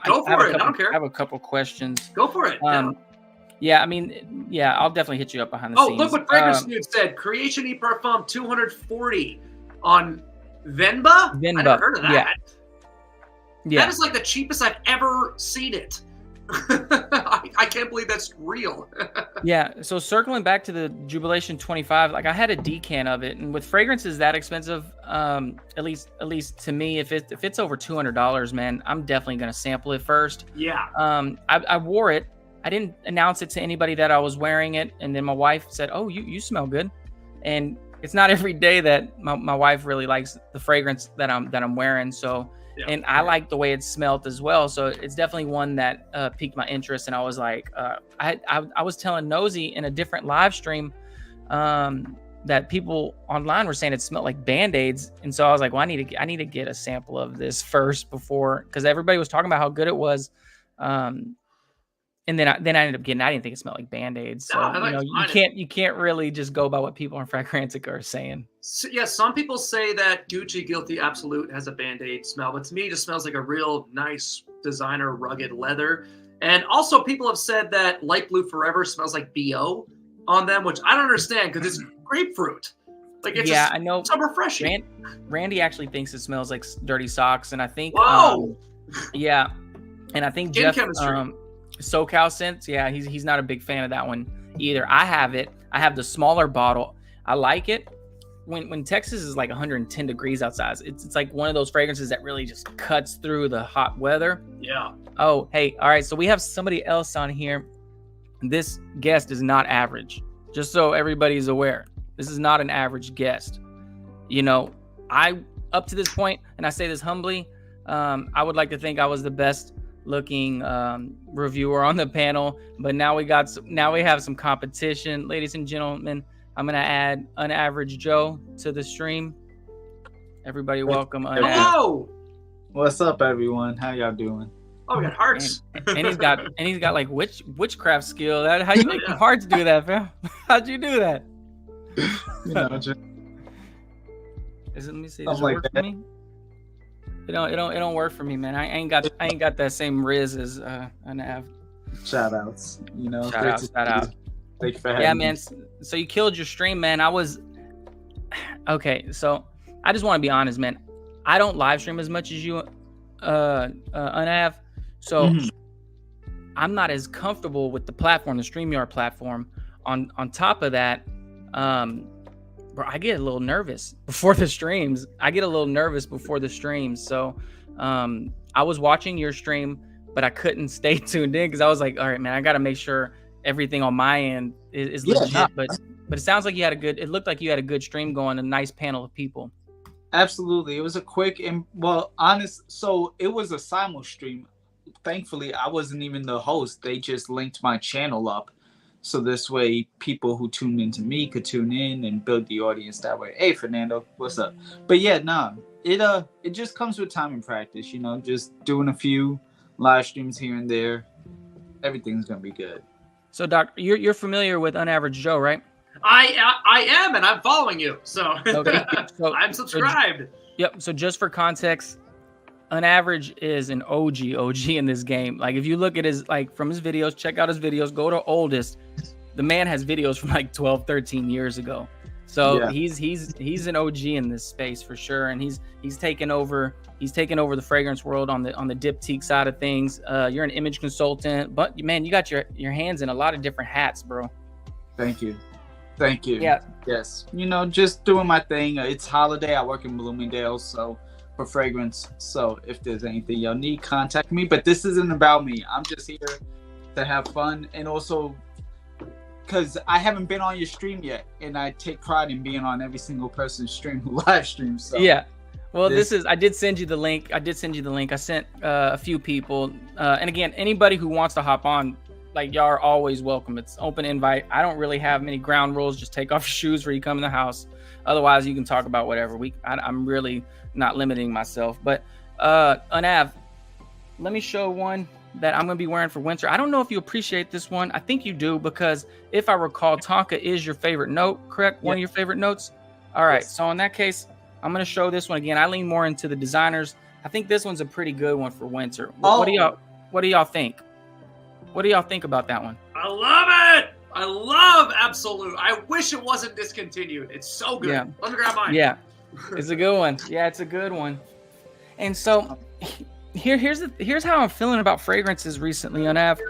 go for it. I don't care. I have a couple questions. Go for it. Yeah, I mean, I'll definitely hit you up behind the scenes. Oh, look what Fragrance Dude said. Creation E Parfum 240 on Venba. I never heard of that. Yeah. That is like the cheapest I've ever seen it. I can't believe that's real. Yeah. So circling back to the Jubilation 25, I had a decan of it, and with fragrances that expensive, at least to me, if it's over $200, man, I'm definitely gonna sample it first. Yeah. I wore it. I didn't announce it to anybody that I was wearing it, and then my wife said, "Oh, you smell good," and it's not every day that my wife really likes the fragrance that I'm wearing. So. Yeah. And I like the way it smelled as well. So it's definitely one that piqued my interest. And I was like, I was telling Nosy in a different live stream that people online were saying it smelled like Band-Aids. And so I was like, well, I need to get a sample of this first before, because everybody was talking about how good it was. And then I ended up getting, I didn't think it smelled like Band-Aids. So, you can't really just go by what people on Fragrantica are saying. So, yeah, some people say that Gucci Guilty Absolute has a Band-Aid smell, but to me, it just smells like a real nice designer rugged leather. And also people have said that Light Blue Forever smells like BO on them, which I don't understand because it's grapefruit. I know. So refreshing. Randy actually thinks it smells like dirty socks. And I think, whoa. And I think Skin Jeff, chemistry. SoCal scents. Yeah, he's not a big fan of that one either. I have it. I have the smaller bottle. I like it. When Texas is like 110 degrees outside, it's like one of those fragrances that really just cuts through the hot weather. Yeah. Oh, hey, all right. So we have somebody else on here. This guest is not average. Just so everybody's aware, this is not an average guest. You know, up to this point, and I say this humbly, I would like to think I was the best looking reviewer on the panel, but now we have some competition. Ladies and gentlemen, I'm gonna add Unaverage Joe to the stream. Everybody welcome Unaverage. Hello. What's up, everyone? How y'all doing? Oh, we got hearts. And he's got like witchcraft skill. How you make hearts do that, fam? How'd you do that? You know, just let me see. Does it work for me? It don't work for me, man. I ain't got that same riz as Unav. Shout outs. You know, shout out. Thank you for having me. Man. So you killed your stream, man. Okay. So I just want to be honest, man. I don't live stream as much as you, Unav. So I'm not as comfortable with the platform, the StreamYard platform. On top of that, bro, I get a little nervous before the streams. So I was watching your stream, but I couldn't stay tuned in because I was like, all right, man, I got to make sure everything on my end is legit. Nah. But it sounds like it looked like you had a good stream going, a nice panel of people. Absolutely. It was a quick and honest. So it was a simul stream. Thankfully, I wasn't even the host. They just linked my channel up. So this way, people who tuned into me could tune in and build the audience that way. Hey, Fernando, what's up? But yeah, it just comes with time and practice. You know, just doing a few live streams here and there. Everything's gonna be good. So, Doc, you're familiar with Unaverage Joe, right? I am, and I'm following you. So, okay. So I'm subscribed. Yep. So just for context, Unaverage is an OG in this game. Like if you look at from his videos, check out his videos, go to oldest. The man has videos from like 12, 13 years ago. So yeah. he's an OG in this space for sure. And he's taken over the fragrance world on the diptyque side of things. You're an image consultant, but man, you got your hands in a lot of different hats, bro. Thank you. Yeah. Yes. You know, just doing my thing. It's holiday. I work in Bloomingdale's, so for fragrance. So if there's anything y'all need, contact me. But this isn't about me. I'm just here to have fun, and also because I haven't been on your stream yet, and I take pride in being on every single person's stream who live streams. So yeah. Well, I did send you the link. I sent a few people, and again, anybody who wants to hop on, like, y'all are always welcome. It's open invite. I don't really have many ground rules. Just take off your shoes where you come in the house. Otherwise, you can talk about whatever. I'm really not limiting myself. But Unav, let me show one that I'm going to be wearing for winter. I don't know if you appreciate this one. I think you do, because if I recall, Tonka is your favorite note, correct? One of your favorite notes? All right. Yes. So in that case, I'm going to show this one again. I lean more into the designers. I think this one's a pretty good one for winter. What do y'all think? What do y'all think about that one? I love it. I love Absolute. I wish it wasn't discontinued. It's so good. Yeah. Let me grab mine. Yeah, it's a good one. Yeah, it's a good one. And so here's how I'm feeling about fragrances recently, Unav.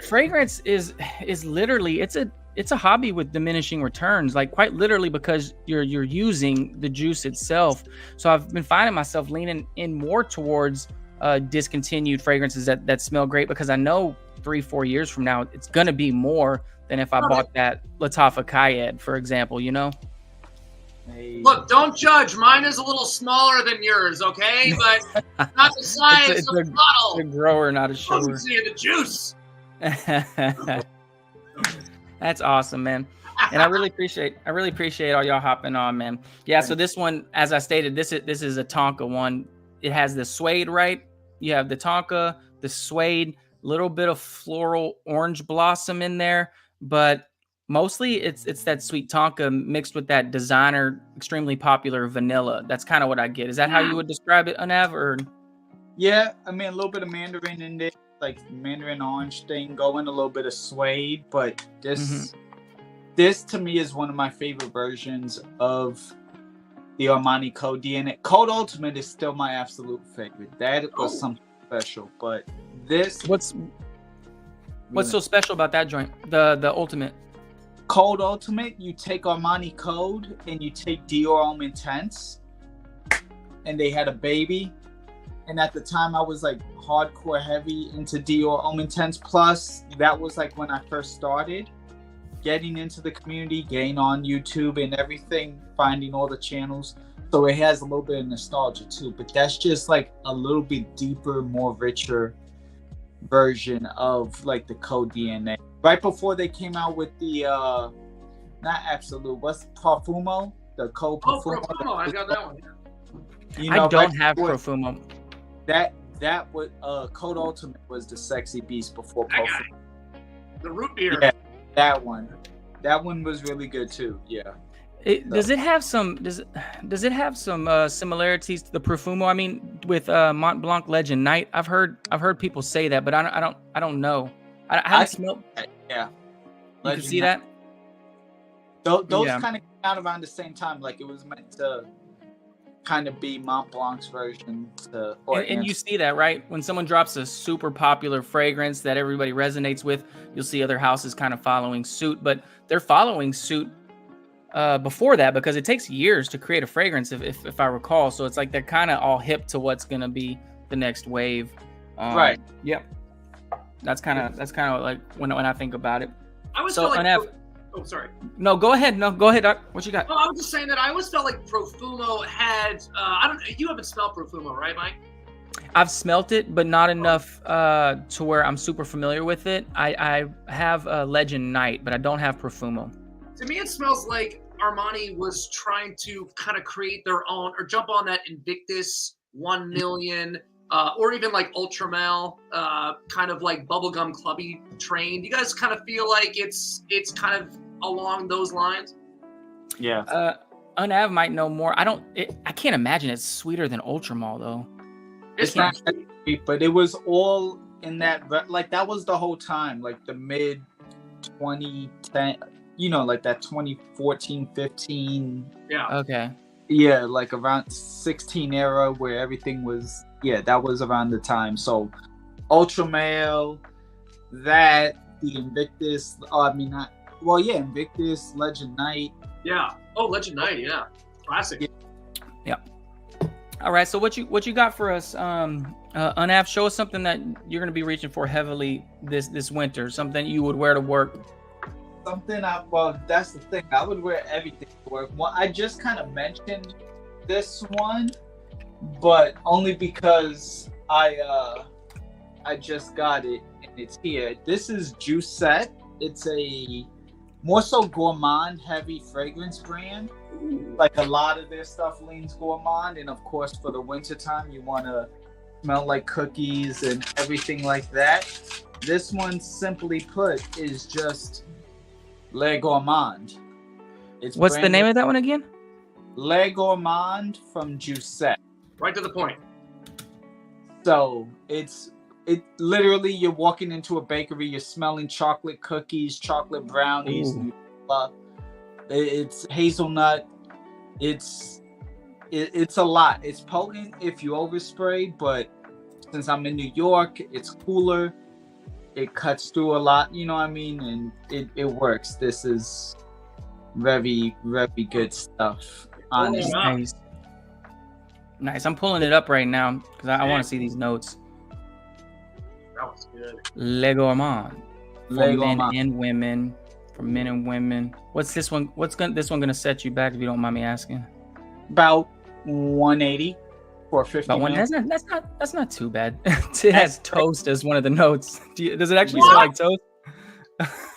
Fragrance is literally it's a hobby with diminishing returns, like quite literally, because you're using the juice itself. So I've been finding myself leaning in more towards discontinued fragrances that smell great, because I know 3-4 years from now it's gonna be more than if I bought that Lattafa Kayed, for example, you know. Hey. Look, don't judge. Mine is a little smaller than yours, okay? But not the size of the bottle. It's a grower, not a shower. Potency of the juice. That's awesome, man. And I really appreciate all y'all hopping on, man. Yeah, so this one, as I stated, this is a Tonka one. It has the suede, right? You have the Tonka, the suede, little bit of floral orange blossom in there, but mostly it's that sweet Tonka mixed with that designer, extremely popular vanilla. That's kind of what I get. Is that how you would describe it, Unav? Or yeah, I mean, a little bit of mandarin in there, like mandarin orange thing going, a little bit of suede, but this to me is one of my favorite versions of the Armani Code DNA. Code Ultimate is still my absolute favorite. That was something special, but This What's so special about that joint? The ultimate. Code Ultimate, you take Armani Code and you take Dior Homme Intense, and they had a baby. And at the time, I was like hardcore heavy into Dior Homme Intense. Plus, that was like when I first started getting into the community, getting on YouTube and everything, finding all the channels. So it has a little bit of nostalgia too, but that's just like a little bit deeper, more richer version of like the Code DNA. Right before they came out with the not Absolute, what's Profumo? The Code Profumo. Oh, Profumo, I got that one. You know, I don't right have before, Profumo. that would Code Ultimate was the sexy beast before I got Profumo. it. The root beer. Yeah, that one was really good too. Yeah. Does it have some similarities to the Profumo? I mean, with Mont Blanc Legend Night, I've heard people say that, but I don't know. I haven't smelled. Yeah, You can see that. Those Yeah. kind of came out around the same time. Like it was meant to kind of be Mont Blanc's version. And you see that, right? When someone drops a super popular fragrance that everybody resonates with, you'll see other houses kind of following suit. But they're following suit before that because it takes years to create a fragrance, if I recall. So it's like they're kind of all hip to what's going to be the next wave. Right. Yep. That's kind of like when I think about it. I always So, felt like. Oh, sorry. No, go ahead. No, go ahead, Doc. What you got? Oh, I was just saying that I always felt like Profumo had. You haven't smelled Profumo, right, Mike? I've smelt it, but not enough to where I'm super familiar with it. I have Legend Night, but I don't have Profumo. To me, it smells like Armani was trying to kind of create their own or jump on that Invictus 1 million. Or even like Ultramel, kind of like bubblegum clubby train. Do you guys kind of feel like it's kind of along those lines? Yeah. Unav might know more. I can't imagine it's sweeter than Ultramel though. It's not sweet, but it was all in that. Like that was the whole time, like the mid 2010. You know, like that 2014, 15. Yeah. Okay. Yeah, like around 16 era where everything was. Yeah, that was around the time. So, Ultramel, the Invictus. Invictus, Legend Night. Yeah. Oh, Legend Night. Yeah. Classic. Yeah. All right. So what you got for us, Unav? Show us something that you're going to be reaching for heavily this winter. Something you would wear to work. That's the thing. I would wear everything to work. Well, I just kind of mentioned this one, but only because I just got it and it's here. This is Juicette. It's a more so gourmand heavy fragrance brand. Like a lot of their stuff leans gourmand, and of course for the winter time you want to smell like cookies and everything like that. This one, simply put, is just Le Gourmand. What's the name of that one again? Le Gourmand from Juicette. Right to the point. So it literally, you're walking into a bakery, you're smelling chocolate cookies, chocolate brownies. It's hazelnut. It's a lot. It's potent if you overspray, but since I'm in New York, it's cooler. It cuts through a lot, you know what I mean? And it works. This is very, very good stuff. Honestly. Nice. I'm pulling it up right now because I want to see these notes. That was good. Le Gourmand. For men and women. For men and women. What's this one? This one gonna set you back if you don't mind me asking? About 180 for 50 minutes. That's not too bad. It has toast as one of the notes. Does it actually smell like toast?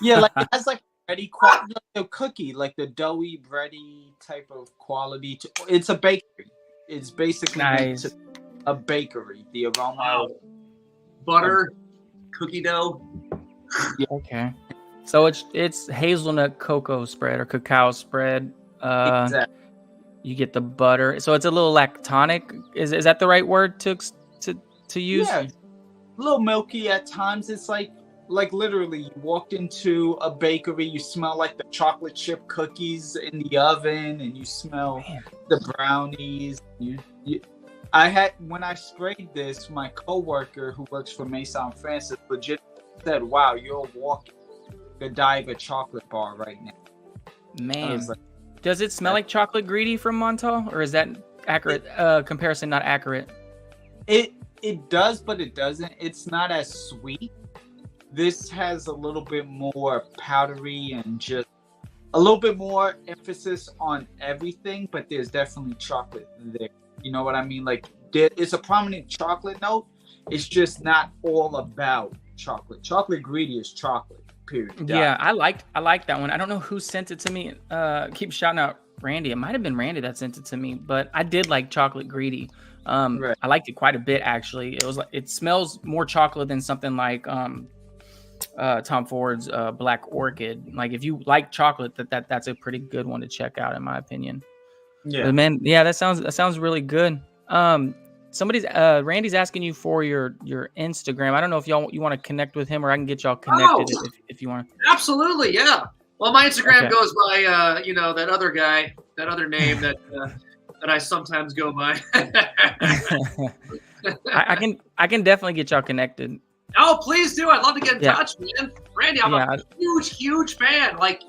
Yeah, like it has like bready quality, like the cookie, like the doughy bready type of quality. It's a bakery. It's basically nice. A bakery. The aroma, butter, cookie dough. Yeah. Okay. So it's hazelnut cocoa spread or cacao spread. Exactly. You get the butter. So it's a little lactonic. Is that the right word to use? Yeah. A little milky at times. It's like literally you walked into a bakery, you smell like the chocolate chip cookies in the oven, and you smell the brownies. I had when I sprayed this, my coworker who works for Maison Francis legit said, "Wow, you're walking the Godiva chocolate bar right now." I Man, was like, does it smell like chocolate greedy from Montauk, or is that accurate comparison not accurate? it does, but it doesn't. It's not as sweet. This has a little bit more powdery and just a little bit more emphasis on everything, but there's definitely chocolate there. You know what I mean? Like it's a prominent chocolate note. It's just not all about chocolate. Chocolate greedy is chocolate. Period. Yeah, I like that one. I don't know who sent it to me. Keep shouting out Randy. It might have been Randy that sent it to me, but I did like chocolate greedy. Right. I liked it quite a bit actually. It was like it smells more chocolate than something like Tom Ford's Black Orchid. Like if you like chocolate, that's a pretty good one to check out in my opinion. Yeah. But man, yeah, that sounds really good. Somebody's Randy's asking you for your Instagram. I don't know if you want to connect with him, or I can get y'all connected if you want. Absolutely, yeah. Well, my Instagram Okay. goes by that other guy, that other name that I sometimes go by. I can definitely get y'all connected. Oh, please do. I'd love to get in Yeah. touch, man. Randy, I'm a huge fan. Like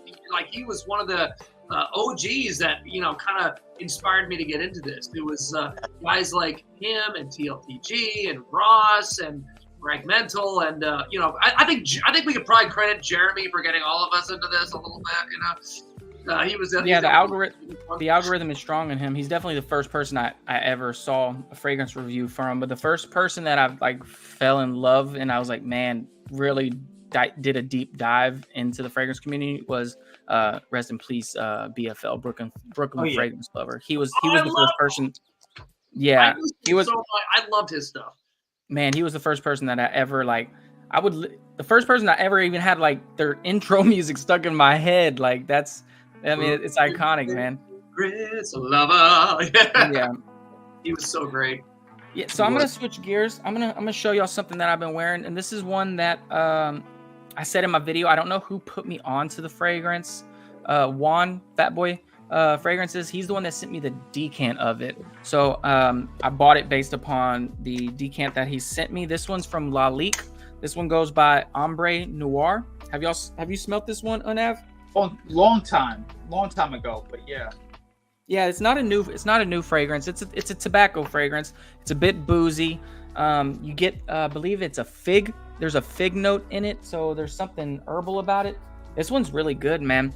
he was one of the OGs that, kind of inspired me to get into this. It was guys like him and TLTG and Ross and Fragmental. And, I think we could probably credit Jeremy for getting all of us into this a little bit, he was the algorithm is strong in him. He's definitely the first person I ever saw a fragrance review from, but the first person that I like fell in love and I was like, man, really did a deep dive into the fragrance community was rest in peace BFL Brooklyn fragrance lover. He was the first person. Yeah, he was. I loved his stuff. Man, he was the first person that I ever like. The first person I ever even had like their intro music stuck in my head. Like that's. I mean, it's iconic, man. Chris Lover. Yeah. He was so great. Yeah, so I'm gonna switch gears. I'm gonna show y'all something that I've been wearing, and this is one that I said in my video. I don't know who put me onto the fragrance. Juan Fat Boy Fragrances. He's the one that sent me the decant of it. So I bought it based upon the decant that he sent me. This one's from La Lique. This one goes by Ombre Noir. Have you smelt this one, Unav? Oh, long time ago, but yeah. Yeah, it's not a new fragrance. It's a tobacco fragrance. It's a bit boozy. You get, I believe it's a fig. There's a fig note in it, so there's something herbal about it. This one's really good, man.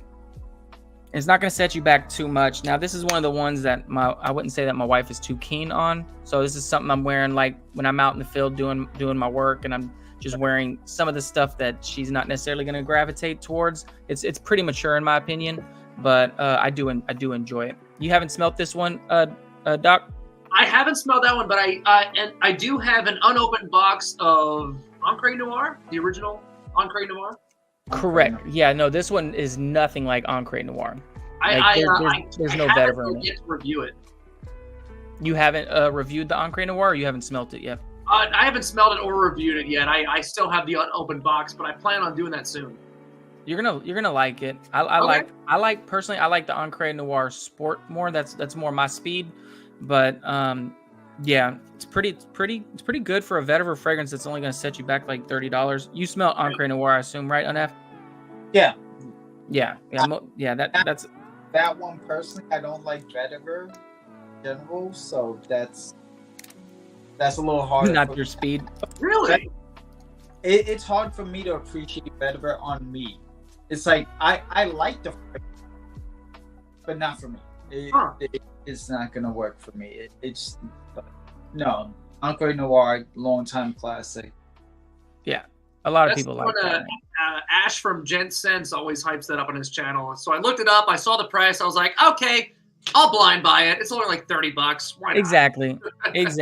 It's not gonna set you back too much. Now, this is one of the ones that I wouldn't say that my wife is too keen on. So this is something I'm wearing like when I'm out in the field doing my work, and I'm just wearing some of the stuff that she's not necessarily gonna gravitate towards. It's pretty mature in my opinion, but I do enjoy it. You haven't smelt this one, Doc? I haven't smelled that one, but I do have an unopened box of Encre Noir, the original Encre Noir. Correct. Yeah, no, this one is nothing like Encre Noir. There's no vetiver in it. Yet to review it. You haven't reviewed the Encre Noir, or you haven't smelt it yet? I haven't smelled it or reviewed it yet. I still have the unopened box, but I plan on doing that soon. You're gonna like it. I like personally. I like the Encre Noir Sport more. That's more my speed. But yeah, it's pretty good for a vetiver fragrance that's only gonna set you back like $30. You smell Encre Noir, I assume, right, Unaf? Yeah. That's that one personally. I don't like vetiver in general, so that's a little hard. not your speed. Really? It's hard for me to appreciate vetiver on me. It's like I like the fragrance, but not for me. It's not gonna work for me. No. Encre Noir, long time classic. Yeah, a lot of people like that. Ash from Gent Sense always hypes that up on his channel. So I looked it up. I saw the price. I was like, okay, I'll blind buy it. It's only like $30. Why not? Exactly. It's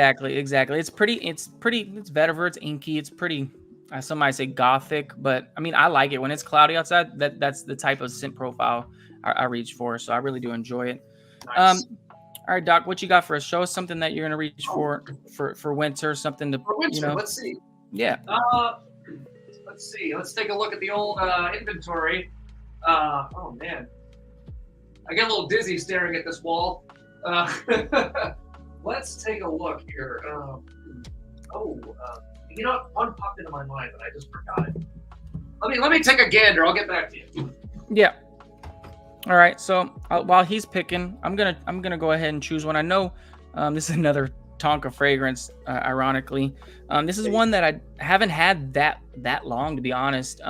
vetiver. It's inky. It's pretty. Some might say gothic, but I mean, I like it when it's cloudy outside. That's the type of scent profile I reach for. So I really do enjoy it. Nice. All right, Doc, what you got for us? Show us something that you're gonna reach for winter. Something to for winter. Let's see. Yeah. Let's see. Let's take a look at the old inventory. Oh man, I get a little dizzy staring at this wall. let's take a look here. You know what? One popped into my mind, but I just forgot it. Let me take a gander. I'll get back to you. Yeah. All right. So while he's picking, I'm gonna go ahead and choose one. I know this is another Tonka fragrance. Ironically, this is one that I haven't had that long, to be honest.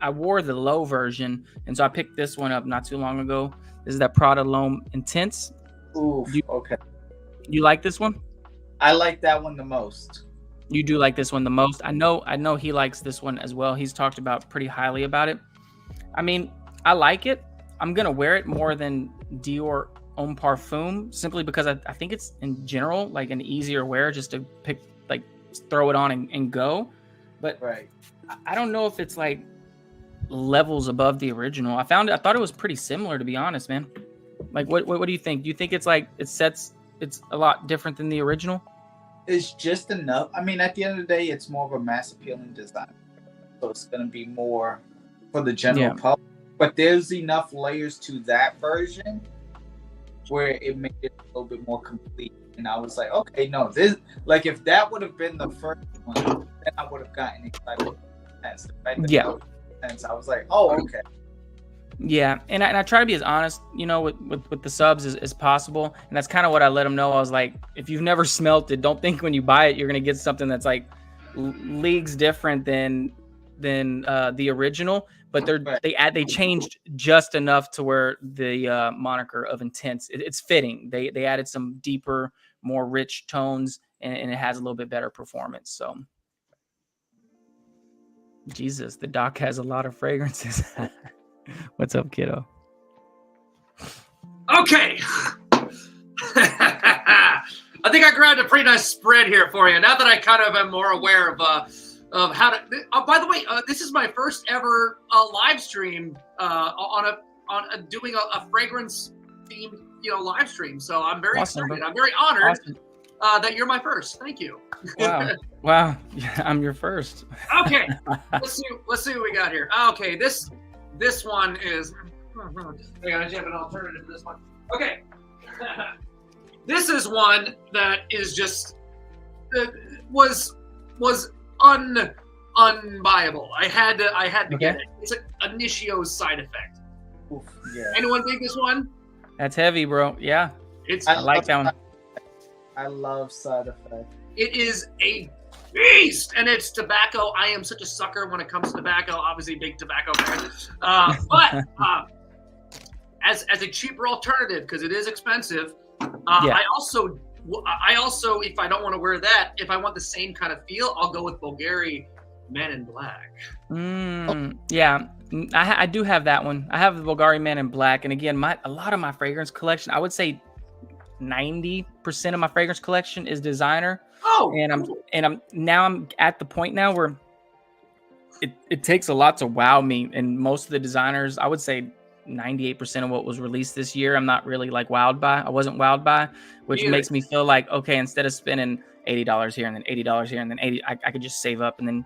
I wore the low version, and so I picked this one up not too long ago. This is that Prada L'Homme Intense. Oof. Okay. You like this one? I like that one the most. You do like this one the most. I know he likes this one as well. He's talked about pretty highly about it. I mean, I like it. I'm gonna wear it more than Dior Homme Parfum, simply because I think it's in general like an easier wear, just to pick, like, throw it on and go. But right. I don't know if it's like levels above the original. I thought it was pretty similar, to be honest, man. Like, what do you think? Do you think it's like it's a lot different than the original? It's just enough. I mean, at the end of the day, it's more of a mass appealing design, so it's gonna be more for the general public. But there's enough layers to that version where it made it a little bit more complete. And I was like, okay, no, this, like, if that would have been the first one, then I would have gotten excited. I was like, oh, okay. Yeah, and I try to be as honest, with the subs as possible, and that's kind of what I let them know. I was like, if you've never smelt it, don't think when you buy it you're gonna get something that's like leagues different than the original. But they changed just enough to where the moniker of Intense, it's fitting. They added some deeper, more rich tones, and it has a little bit better performance. So, Jesus, the doc has a lot of fragrances. What's up, kiddo? Okay. I think I grabbed a pretty nice spread here for you. Now that I kind of am more aware of how to. By the way, this is my first ever live stream on doing a fragrance themed live stream. So I'm very excited. Bro. I'm very honored that you're my first. Thank you. Wow. Yeah, I'm your first. Okay. Let's see what we got here. Okay, this one is. I gotta have an alternative to this one. Okay. This is one that is just was unbuyable. I had to get it. It's an Initio's Side Effect. Oof, yeah. Anyone dig this one? That's heavy, bro. Yeah. I like that one. I love Side Effect. It is a beast, and it's tobacco. I am such a sucker when it comes to tobacco. Obviously, big tobacco fan. But as a cheaper alternative, because it is expensive, I also, if I don't want to wear that, if I want the same kind of feel, I'll go with Bulgari Man in Black. Yeah, I do have that one. I have the Bulgari Man in Black, and again, a lot of my fragrance collection, I would say 90% of my fragrance collection is designer. Oh, I'm at the point now where it takes a lot to wow me, and most of the designers, I would say 98% of what was released this year, I'm not really like wowed by. I wasn't wowed by, which makes me feel like, okay, instead of spending $80 here and then $80 here and then $80, I could just save up and then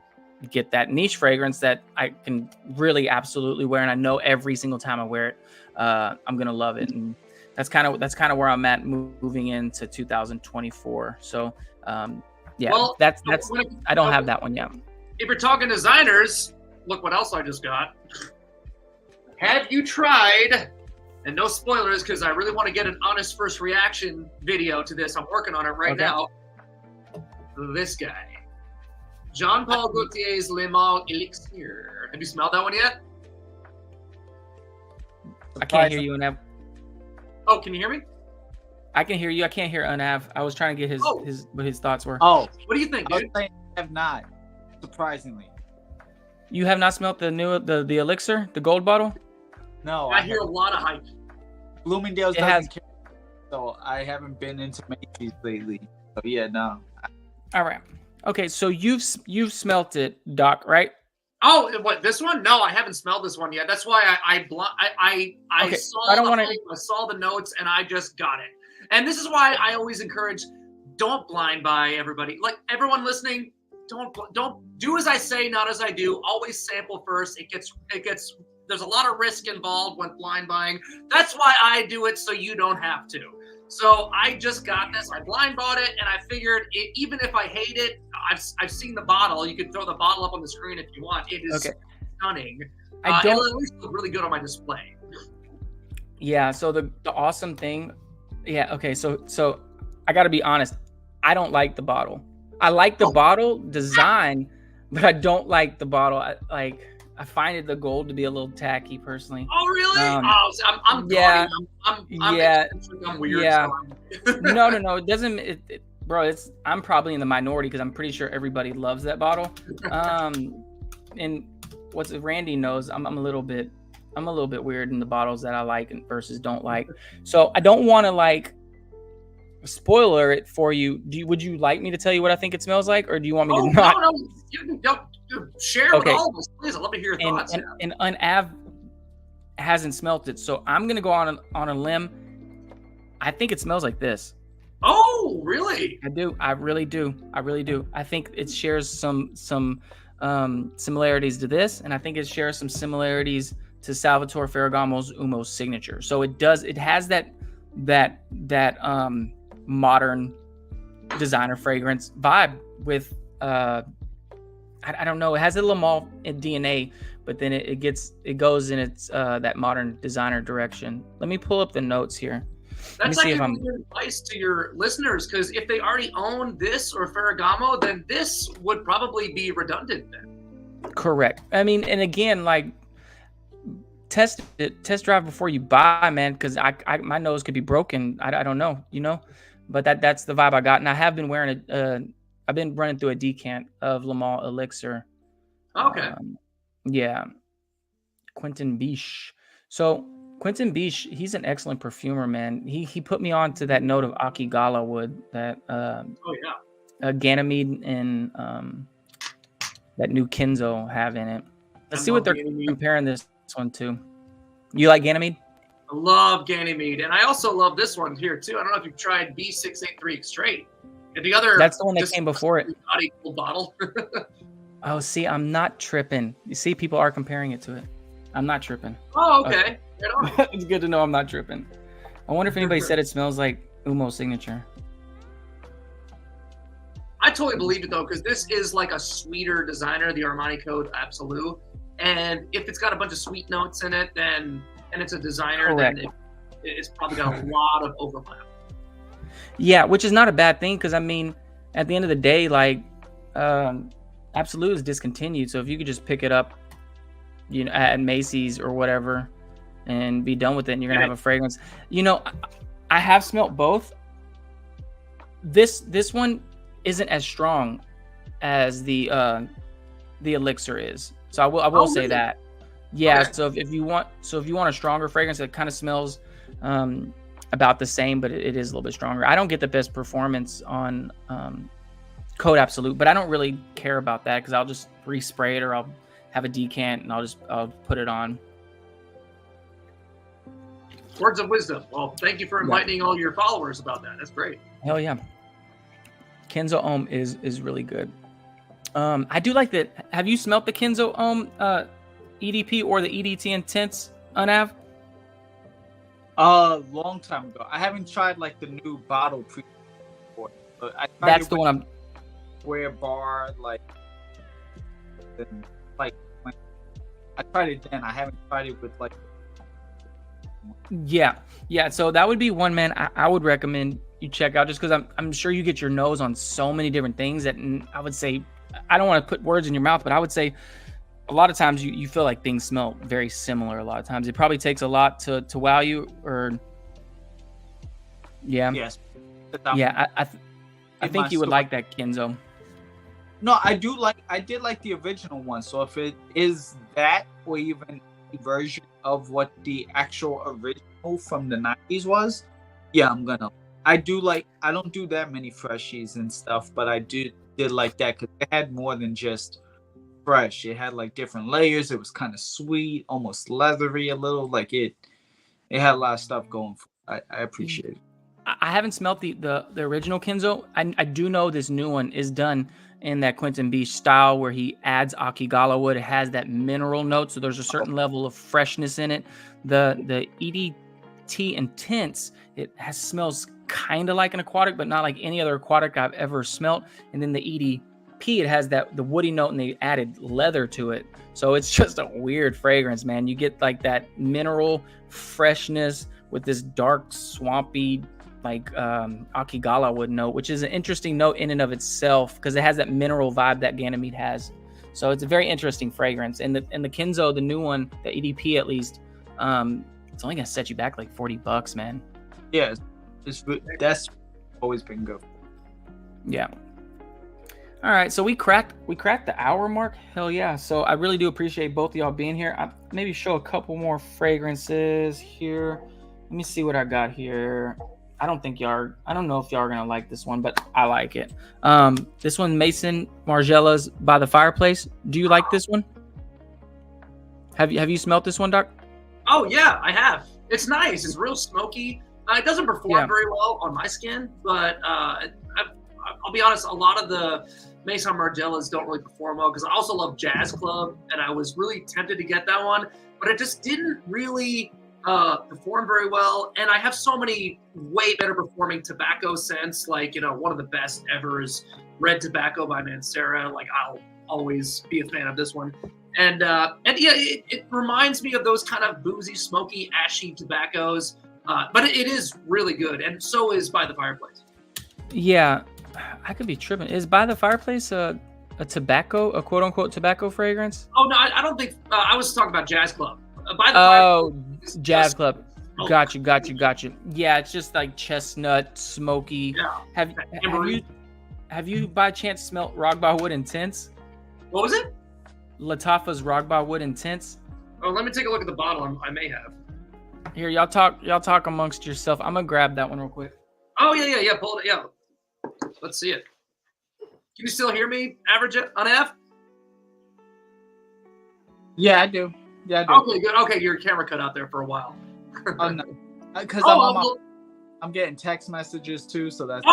get that niche fragrance that I can really absolutely wear, and I know every single time I wear it, I'm gonna love it. And that's kind of where I'm at moving into 2024. So well, that's I don't have that one yet. If you're talking designers, look what else I just got. Have you tried, and no spoilers because I really want to get an honest first reaction video to this. I'm working on it right now. This guy. Jean-Paul Gaultier's Le Male Elixir. Have you smelled that one yet? I can't hear you, Unav. Oh, can you hear me? I can hear you. I can't hear Unav. I was trying to get what his thoughts were. Oh, what do you think, dude? I have not, surprisingly. You have not smelled the Elixir, the gold bottle? No. I hear a lot of hype. Bloomingdale's doesn't care, so I haven't been into Macy's lately. So yeah, no. All right. Okay, so you've smelt it, Doc, right? Oh, what, this one? No, I haven't smelled this one yet. That's why I saw the notes and I just got it. And this is why I always encourage, don't blind buy, everybody. Like, everyone listening, don't do as I say, not as I do. Always sample first. It gets there's a lot of risk involved when blind buying. That's why I do it, so you don't have to. So I just got this. I blind bought it, and I figured even if I hate it, I've seen the bottle. You can throw the bottle up on the screen if you want. It is stunning. It'll at least look really good on my display. Yeah. So the awesome thing, yeah. Okay. So I got to be honest. I don't like the bottle. I like the bottle design, but I don't like the bottle. I find the gold to be a little tacky, personally. Oh, really? I'm yeah, I'm weird. Yeah. So No. It doesn't. Bro, I'm probably in the minority because I'm pretty sure everybody loves that bottle. And Randy knows, I'm a little bit weird in the bottles that I like versus don't like. So I don't want to spoiler it for you. Would you like me to tell you what I think it smells like, or do you want me to not? No. You can share with all of us, please. I'd love to hear your thoughts. And Unav hasn't smelt it, so I'm gonna go on a limb. I think it smells like this. Oh, really? I do. I really do. I think it shares some similarities to this, and I think it shares some similarities to Salvatore Ferragamo's Umo's signature. So it does. It has that modern designer fragrance vibe with I don't know, it has a little malt DNA, but then it goes in its that modern designer direction. Let me pull up the notes here. That's actually good advice to your listeners, because if they already own this or Ferragamo, then this would probably be redundant then. Correct. I mean, and again, test drive before you buy, man, because my nose could be broken. I don't know, but that's the vibe I got, and I have been wearing it. I've been running through a decant of Le Mans Elixir. Okay. Yeah. Quentin Biche. So Quentin Biche, he's an excellent perfumer, man. He put me on to that note of Akigala wood that Ganymede and that new Kenzo have in it. Let's see what they're comparing this one to. You like Ganymede? I love Ganymede, and I also love this one here too. I don't know if you've tried B683 Straight. The other, that's the one that came before it. Not equal bottle. Oh, see, I'm not tripping. You see, people are comparing it to it. I'm not tripping. Oh, okay. It's good to know I'm not tripping. I wonder if anybody said it smells like Umo's signature. I totally believe it though, because this is like a sweeter designer, the Armani Code Absolute. And if it's got a bunch of sweet notes in it, and it's a designer, correct, then it's probably got a lot of overlap. Yeah, which is not a bad thing, because I mean, at the end of the day, Absolute is discontinued. So if you could just pick it up, at Macy's or whatever, and be done with it, and you're gonna have a fragrance. I have smelt both. This one isn't as strong as the Elixir is. So I will say that. Yeah. Okay. So if you want a stronger fragrance that kind of smells about the same, but it is a little bit stronger. I don't get the best performance on Code Absolute, but I don't really care about that, because I'll just respray it, or I'll have a decant and I'll put it on. Words of wisdom. Well, thank you for enlightening all your followers about that. That's great. Hell yeah. Kenzo Homme is really good. I do like that. Have you smelt the Kenzo Homme EDP or the EDT Intense, Unav? Long time ago. I haven't tried the new bottle pre. But that's the one I'm. Square bar, I tried it then. I haven't tried it with Yeah. So that would be one, man. I would recommend you check out, just because I'm sure you get your nose on so many different things that I would say, I don't want to put words in your mouth, but I would say a lot of times you feel like things smell very similar. A lot of times it probably takes a lot to wow you, or yes. Yeah, I think you would like that Kenzo. No, I did like the original one. So if it is that, or even a version of what the actual original from the 90s was, yeah, I'm gonna. I don't do that many freshies and stuff, but I did like that, because it had more than just fresh. It had different layers. It was kind of sweet, almost leathery a little. It had a lot of stuff going for it. I appreciate it. I haven't smelt the original Kenzo. I do know this new one is done in that Quentin Biche style, where he adds Akigala wood. It has that mineral note, so there's a certain level of freshness in it. The EDT Intense, smells kind of like an aquatic, but not like any other aquatic I've ever smelt. And then the EDP, it has the woody note, and they added leather to it. So it's just a weird fragrance, man. You get like that mineral freshness with this dark, swampy, like Akigala wood note, which is an interesting note in and of itself because it has that mineral vibe that Ganymede has. So it's a very interesting fragrance. And the Kenzo, the new one, the EDP at least, it's only gonna set you back like $40, man. Yeah, that's always been good. Yeah. All right, so we cracked the hour mark. Hell yeah! So I really do appreciate both of y'all being here. I maybe show a couple more fragrances here. Let me see what I got here. I don't know if y'all are gonna like this one, but I like it. This one, Mason Margiela's By the Fireplace. Do you like this one? Have you smelt this one, Doc? Oh yeah, I have. It's nice. It's real smoky. It doesn't perform very well on my skin, but I'll be honest. A lot of the Mason Margielas don't really perform well because I also love Jazz Club, and I was really tempted to get that one, but it just didn't really perform very well. And I have so many way better performing tobacco scents. Like, one of the best ever is Red Tobacco by Mancera. Like, I'll always be a fan of this one. And yeah, it reminds me of those kind of boozy, smoky, ashy tobaccos. But it is really good, and so is By the Fireplace. Yeah, I could be tripping. Is By the Fireplace a quote unquote tobacco fragrance? Oh no, I don't think. I was talking about Jazz Club. By the Fireplace. Jazz Club. Got you. Yeah, it's just like chestnut, smoky. Yeah. Have you by chance smelt Rogba Wood Intense? What was it? Lattafa's Rogba Wood Intense. Oh, let me take a look at the bottle. I may have. Here, y'all talk amongst yourself. I'm gonna grab that one real quick. Oh yeah. Pull it. Yeah. Let's see it. Can you still hear me? Average it on F. Yeah, I do. Okay, good. Okay, your camera cut out there for a while. Oh no, because I'm getting text messages too, so that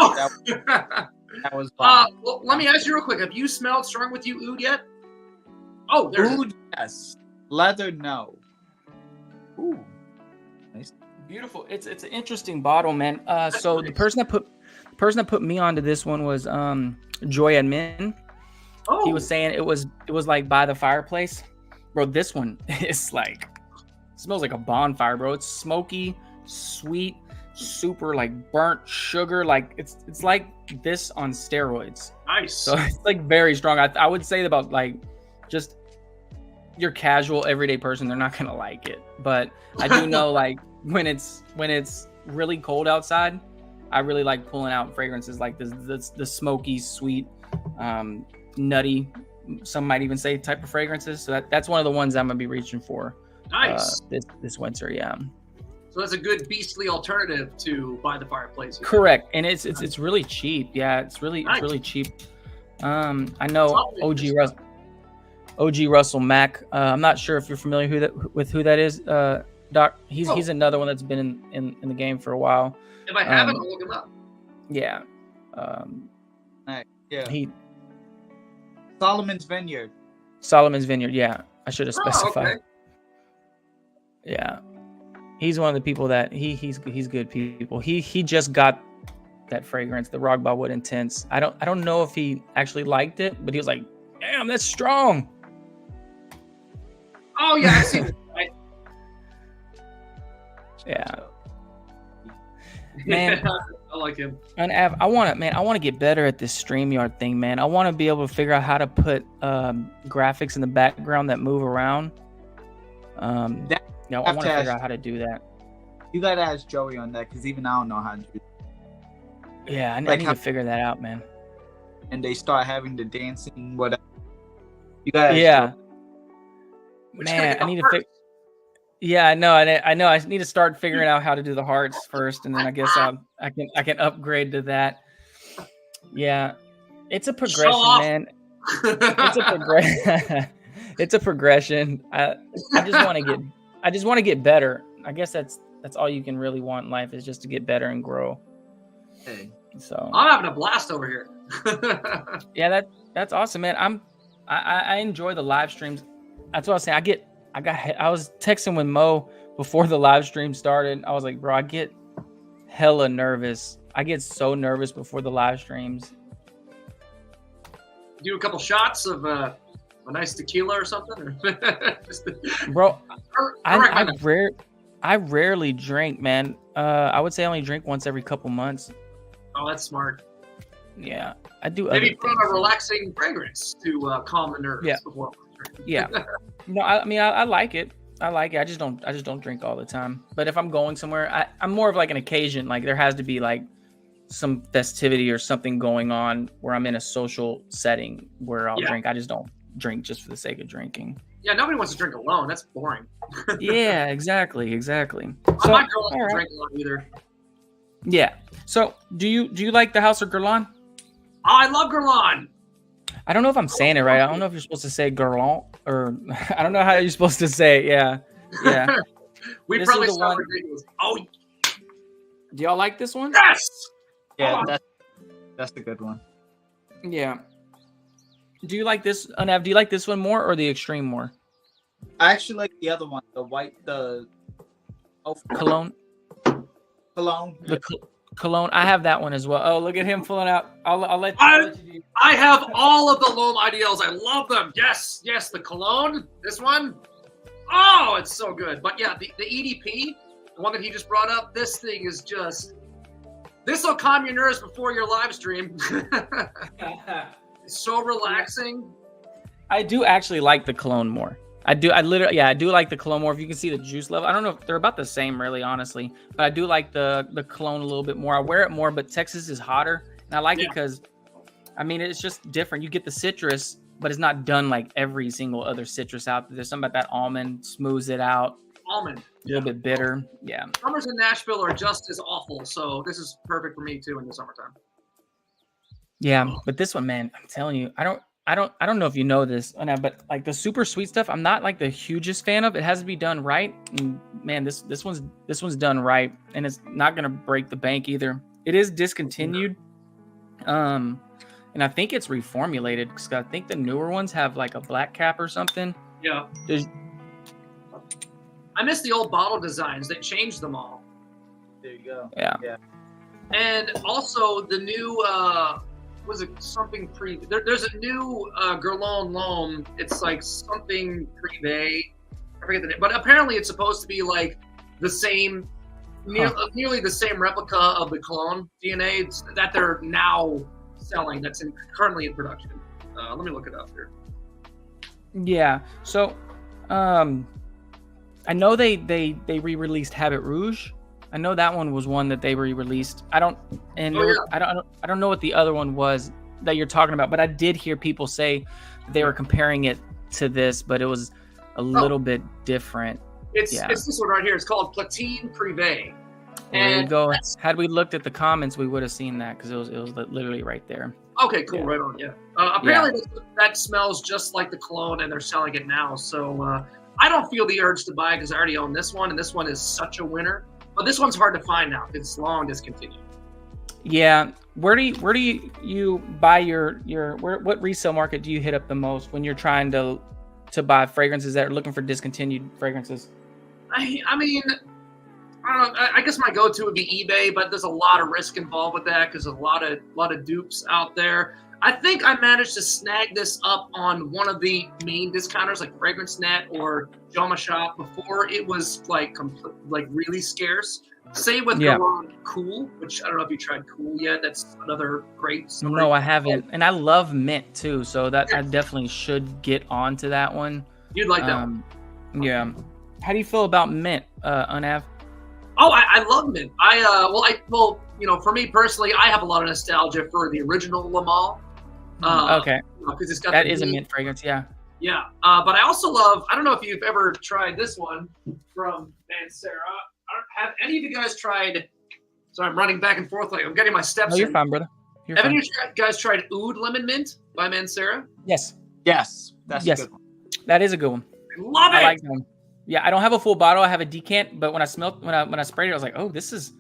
was. Well, let me ask you real quick. Have you smelled Strong With You Oud yet? Oh, there's Oud, yes. Leather, no. Ooh, nice. Beautiful. It's an interesting bottle, man. So the person that put me onto this one was Joy Admin. Oh. He was saying it was like By the Fireplace. Bro, this one is like, smells like a bonfire, bro. It's smoky, sweet, super like burnt sugar. Like it's like this on steroids. Nice. So it's like very strong. I would say about like just your casual everyday person, they're not gonna like it. But I do know like when it's really cold outside, I really like pulling out fragrances like this the smoky, sweet, nutty, some might even say type of fragrances. So that's one of the ones I'm gonna be reaching for. Nice. This winter, yeah. So that's a good beastly alternative to By the Fireplace. Correct, and it's really cheap. Yeah, it's really cheap. I know OG Russell Mack. I'm not sure if you're familiar with who that is, Doc. He's another one that's been in the game for a while. If I haven't, I'll look him up. Yeah. Yeah. Solomon's Vineyard. Yeah, I should have specified. Okay. Yeah, he's one of the people that he's good people. He just got that fragrance, the Rogba Wood Intense. I don't know if he actually liked it, but he was like, "Damn, that's strong." Oh yeah, I see it. Yeah. Man, I like him. And I want to get better at this StreamYard thing, man. I want to be able to figure out how to put graphics in the background that move around. I want to figure out how to do that. You gotta ask Joey on that because even I don't know how to do that. Yeah, I need to figure that out, man. And they start having the dancing, whatever. You gotta ask Joey. Man, I need to fix. Yeah, I know. I need to start figuring out how to do the hearts first, and then I guess I can upgrade to that. Yeah, it's a progression, man. It's a progression. It's a progression. I just want to get better. I guess that's all you can really want in life is just to get better and grow. Hey. So I'm having a blast over here. Yeah, that's awesome, man. I enjoy the live streams. That's what I was saying. I was texting with Mo before the live stream started. I was like, bro, I get hella nervous I get so nervous before the live streams. Do a couple shots of a nice tequila or something. Bro, I I rarely drink, man. I would say I only drink once every couple months. Oh, that's smart. Yeah, I do. Maybe put on a relaxing fragrance to calm the nerves before. Yeah. No, I mean I like it. I like it. I just don't drink all the time. But if I'm going somewhere, I'm more of like an occasion. Like there has to be like some festivity or something going on where I'm in a social setting where I'll drink. I just don't drink just for the sake of drinking. Yeah, nobody wants to drink alone. That's boring. Yeah, exactly. So, my girl doesn't drink alone either. Yeah. So do you like the House of Guerlain? Oh, I love Guerlain. I don't know if I'm saying it right. I don't know if you're supposed to say Guerlain or I don't know how you're supposed to say it. Yeah. We probably sound ridiculous. Oh, do y'all like this one? Yes. Yeah, that's a good one. Yeah. Do you like this, Anav? Do you like this one more or the Extreme more? I actually like the other one, Cologne. Cologne. Cologne. I have that one as well. Oh, look at him pulling out. I'll let you do. I have all of the L'Homme IDLs. I love them. Yes, the Cologne. This one. Oh, it's so good. But yeah, the EDP, the one that he just brought up, this thing is just... This will calm your nerves before your live stream. It's so relaxing. I do actually like the Cologne more. I do like the Cologne more. If you can see the juice level, I don't know if they're about the same, really, honestly. But I do like the Cologne a little bit more. I wear it more, but Texas is hotter, and I like it because, I mean, it's just different. You get the citrus, but it's not done like every single other citrus out there. There's something about that almond smooths it out. Almond, a little bit bitter. Yeah. Summers in Nashville are just as awful, so this is perfect for me too in the summertime. Yeah, but this one, man, I'm telling you, I don't know if you know this, but like the super sweet stuff, I'm not like the hugest fan of. It has to be done right. And man, this one's done right, and it's not gonna break the bank either. It is discontinued, and I think it's reformulated because I think the newer ones have like a black cap or something. Yeah. I miss the old bottle designs. They changed them all. There you go. Yeah. And also the new was it something there's a new Guerlain L'Homme. It's like something privé. I forget the name, but apparently it's supposed to be like the same, nearly the same replica of the Cologne DNA that they're now selling. That's currently in production. Let me look it up here. Yeah. So, I know they re-released Habit Rouge. I know that one was one that they re-released. I don't know what the other one was that you're talking about, but I did hear people say they were comparing it to this, but it was a little bit different. It's this one right here. It's called Platine Privé. There you go. Had we looked at the comments, we would have seen that because it was literally right there. Okay, cool. Yeah. Right on. Yeah. Apparently that smells just like the Cologne, and they're selling it now. So I don't feel the urge to buy it because I already own this one, and this one is such a winner. But this one's hard to find now. It's long discontinued. Yeah. Where do you buy what resale market do you hit up the most when you're trying to buy fragrances that are looking for discontinued fragrances? I mean, I don't know. I guess my go-to would be eBay, but there's a lot of risk involved with that because there's a lot of dupes out there. I think I managed to snag this up on one of the main discounters like FragranceNet or Joma Shop before it was like really scarce. Same with Cool, which I don't know if you tried Cool yet. That's another great story. No, I haven't. And I love mint too, so that I definitely should get onto that one. You'd like that one. Yeah. How do you feel about mint, Unav? Oh, I love mint. For me personally, I have a lot of nostalgia for the original Le Male. Okay. Because it's got that is a mint fragrance, yeah. Yeah, but I also love. I don't know if you've ever tried this one from Mancera. Have any of you guys tried? So I'm running back and forth like I'm getting my steps. Oh, you're fine, brother. Have any of you guys tried Oud Lemon Mint by Mancera? Yes. That's a good one. That is a good one. I love it. I like them. Yeah, I don't have a full bottle. I have a decant, but when I sprayed it, I was like, oh, this is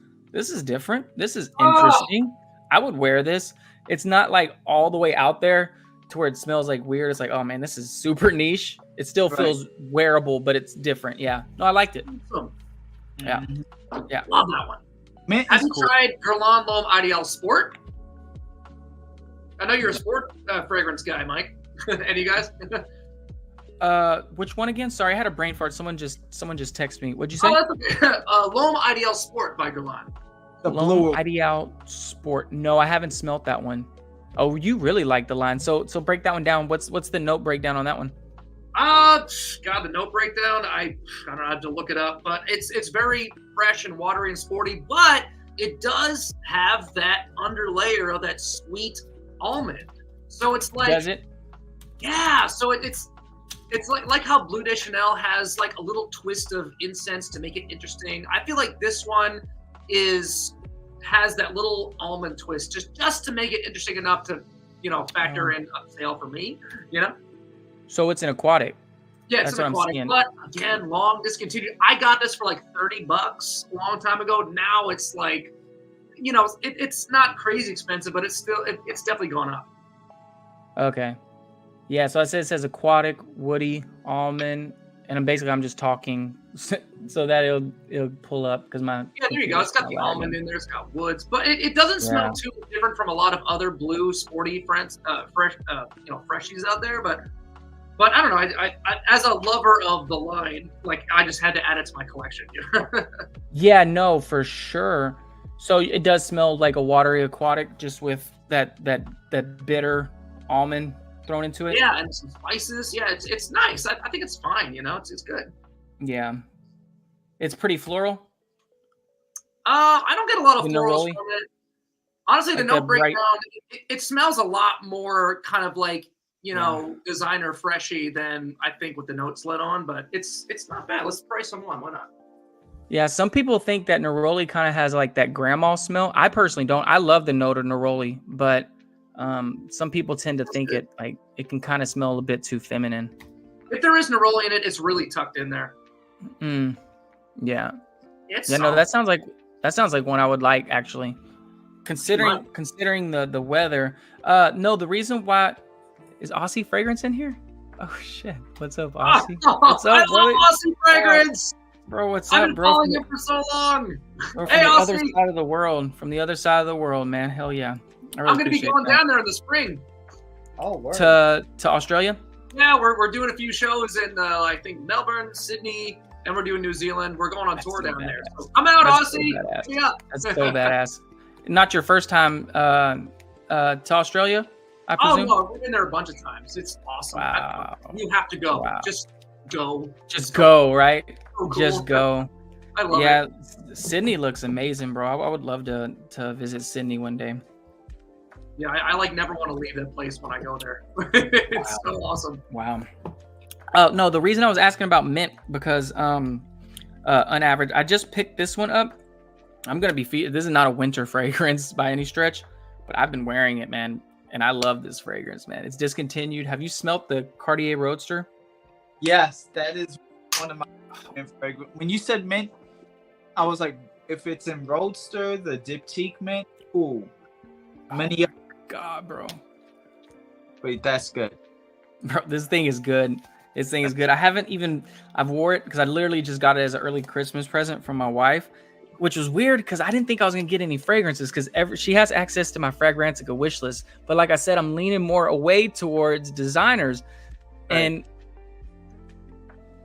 different. This is interesting. I would wear this. It's not like all the way out there to where it smells like weird. It's like, oh man, this is super niche. It still feels wearable, but it's different. Yeah. No, I liked it. Awesome. Yeah. Yeah. Love that one. Mint Have is you cool. tried Guerlain L'Homme Ideal Sport? I know you're a sport fragrance guy, Mike. Any guys? Which one again? Sorry, I had a brain fart. Someone just texted me. What'd you say? Oh, that's okay. L'Homme Ideal Sport by Guerlain. The L'Homme blue. Ideal Sport. No, I haven't smelt that one. Oh, you really like the line. So break that one down. What's the note breakdown on that one? God, the note breakdown. I don't know. I have to look it up, but it's very fresh and watery and sporty. But it does have that underlayer of that sweet almond. So it's like, Does it? yeah. So it's like how Bleu de Chanel has like a little twist of incense to make it interesting. I feel like this one has that little almond twist just to make it interesting enough to factor in a sale for me. So it's an aquatic. Yeah, it's That's an what I'm aquatic, seeing. but again, long discontinued. I got this for like $30 a long time ago. Now it's like, it's not crazy expensive, but it's definitely gone up. Okay. Yeah, so it says aquatic, woody, almond, and I'm just talking so that it'll pull up because my Yeah, there you go. It's got the almond in there. It's got woods, but it doesn't smell too different from a lot of other blue sporty freshies out there. But I don't know. I as a lover of the line, like I just had to add it to my collection. Yeah, no, for sure. So it does smell like a watery aquatic, just with that bitter almond thrown into it. Yeah, and some spices. Yeah, it's nice. I think it's fine. It's good. Yeah, it's pretty floral. I don't get a lot of The florals neroli? from it. Honestly, the Like note the bright- breakdown, it smells a lot more kind of like designer freshy than I think with the notes let on, but it's not bad. Let's try some on. Why not? Yeah, some people think that neroli kind of has like that grandma smell. I personally don't. I love the note of neroli, but some people tend to think it can kind of smell a bit too feminine. If there is neroli in it, it's really tucked in there. Yeah. It's No, that sounds like one I would like actually. Considering the weather. No, the reason why is Aussie fragrance in here? Oh shit! What's up, Aussie? What's up, I love Aussie fragrance. Bro, what's I've up, been bro? following him for so long. Bro, Hey, from the other Aussie. side of the world. From the other side of the world, man. Hell yeah. I really I'm gonna be appreciate going that. down there in the spring. Oh, word. To Australia. Yeah, we're doing a few shows in I think Melbourne, Sydney, and we're doing New Zealand. We're going on That's tour so down there. badass. So come out, That's so Aussie. badass. Yeah. That's so badass. Not your first time to Australia, I Oh presume? no, we've been there a bunch of times. It's awesome. Wow. You have to go. Wow. Just go. Just go, right? So cool. Just go. I love Yeah, it. Sydney looks amazing, bro. I would love to visit Sydney one day. Yeah, I like never want to leave that place when I go there. It's so awesome. Wow. No, the reason I was asking about mint because on average, I just picked this one up. I'm gonna be this is not a winter fragrance by any stretch, but I've been wearing it, man, and I love this fragrance, man. It's discontinued. Have you smelt the Cartier Roadster? Yes, that is one of my favorite. When you said mint, I was like, if it's in Roadster, the Diptyque mint, ooh, many. God, bro. Wait, that's good. Bro, this thing is good. This thing is good. I've wore it because I literally just got it as an early Christmas present from my wife, which was weird because I didn't think I was gonna get any fragrances because she has access to my Fragrantica wish list. But like I said, I'm leaning more away towards designers, and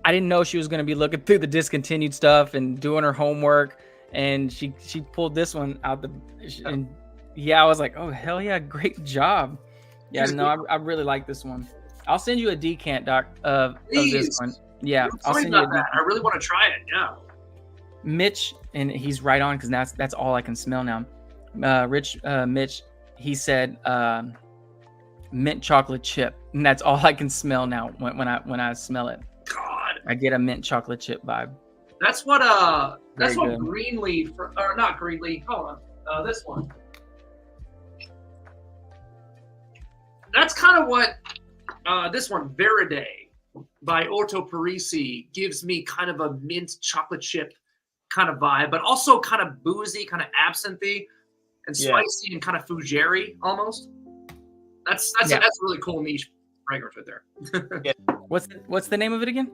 I didn't know she was gonna be looking through the discontinued stuff and doing her homework, and she pulled this one out and yeah, I was like, oh hell yeah, great job. Yeah, no, I really like this one. I'll send you a decant, Doc, of this one. Yeah, I'll send you a decant. I really want to try it. Yeah. Mitch, and he's right on because that's all I can smell now. Mitch, he said mint chocolate chip, and that's all I can smell now when I smell it. God, I get a mint chocolate chip vibe. that's what Very good. Greenleaf or not Greenleaf. Hold on, this one. That's kind of what this one, Verde by Orto Parisi, gives me kind of a mint chocolate chip kind of vibe, but also kind of boozy, kind of absinthe and spicy and kind of fougere almost. That's a really cool niche fragrance right there. What's the name of it again?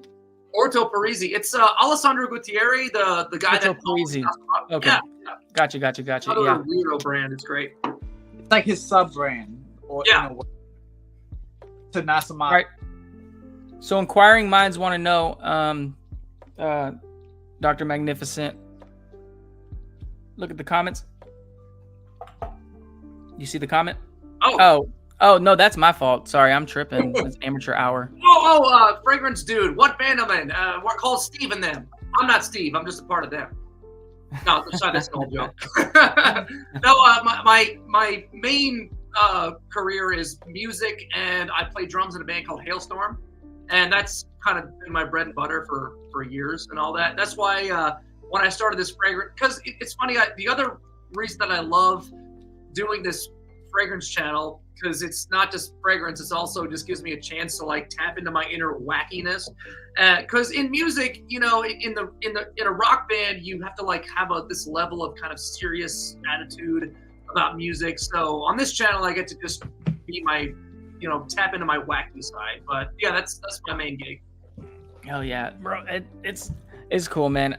Orto Parisi. It's Alessandro Gutierrez, the guy Orto that Parisi. Okay. Yeah, Gotcha. another Yeah. weirdo brand. It's great. It's like his sub brand, or Yeah. in a way, to Nasama. All right. So inquiring minds want to know, Dr. Magnificent. Look at the comments. You see the comment? Oh, no, that's my fault. Sorry, I'm tripping. It's amateur hour. Fragrance Dude. What band am I in? We're called Steve and them. I'm not Steve. I'm just a part of them. No, sorry, that's an old joke. No, my main career is music, and I play drums in a band called Hailstorm, and that's kind of been my bread and butter for years and all that. That's why when I started this fragrance, because it's funny. The other reason that I love doing this fragrance channel, because it's not just fragrance, it's also just gives me a chance to like tap into my inner wackiness. Because in music, you know, in a rock band, you have to like have this level of kind of serious attitude about music. So on this channel, I get to just be my, you know, tap into my wacky side. But yeah, that's my main gig. Hell yeah, bro! It's cool, man.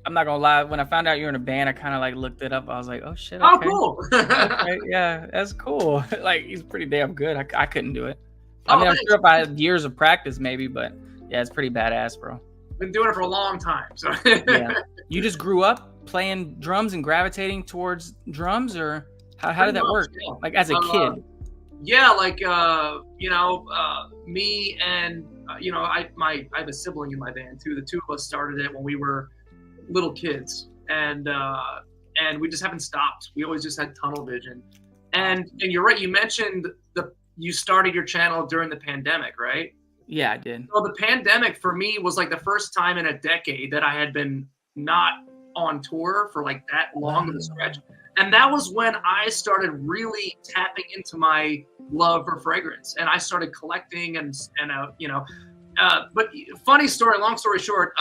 I'm not gonna lie. When I found out you're in a band, I kind of like looked it up. I was like, oh shit. Okay. Oh, cool. Okay, yeah, that's cool. Like he's pretty damn good. I couldn't do it. I mean, I'm sure if I had years of practice, maybe, but yeah, it's pretty badass, bro. Been doing it for a long time. So yeah, you just grew up playing drums and gravitating towards drums, or how did that work? Yeah. Like as a kid? Yeah, like you know, me and you know, I have a sibling in my band too. The two of us started it when we were little kids, and we just haven't stopped. We always just had tunnel vision. And you're right. You mentioned you started your channel during the pandemic, right? Yeah, I did. So the pandemic for me was like the first time in a decade that I had been not on tour for like that long of a stretch. And that was when I started really tapping into my love for fragrance, and I started collecting and you know. But funny story, long story short,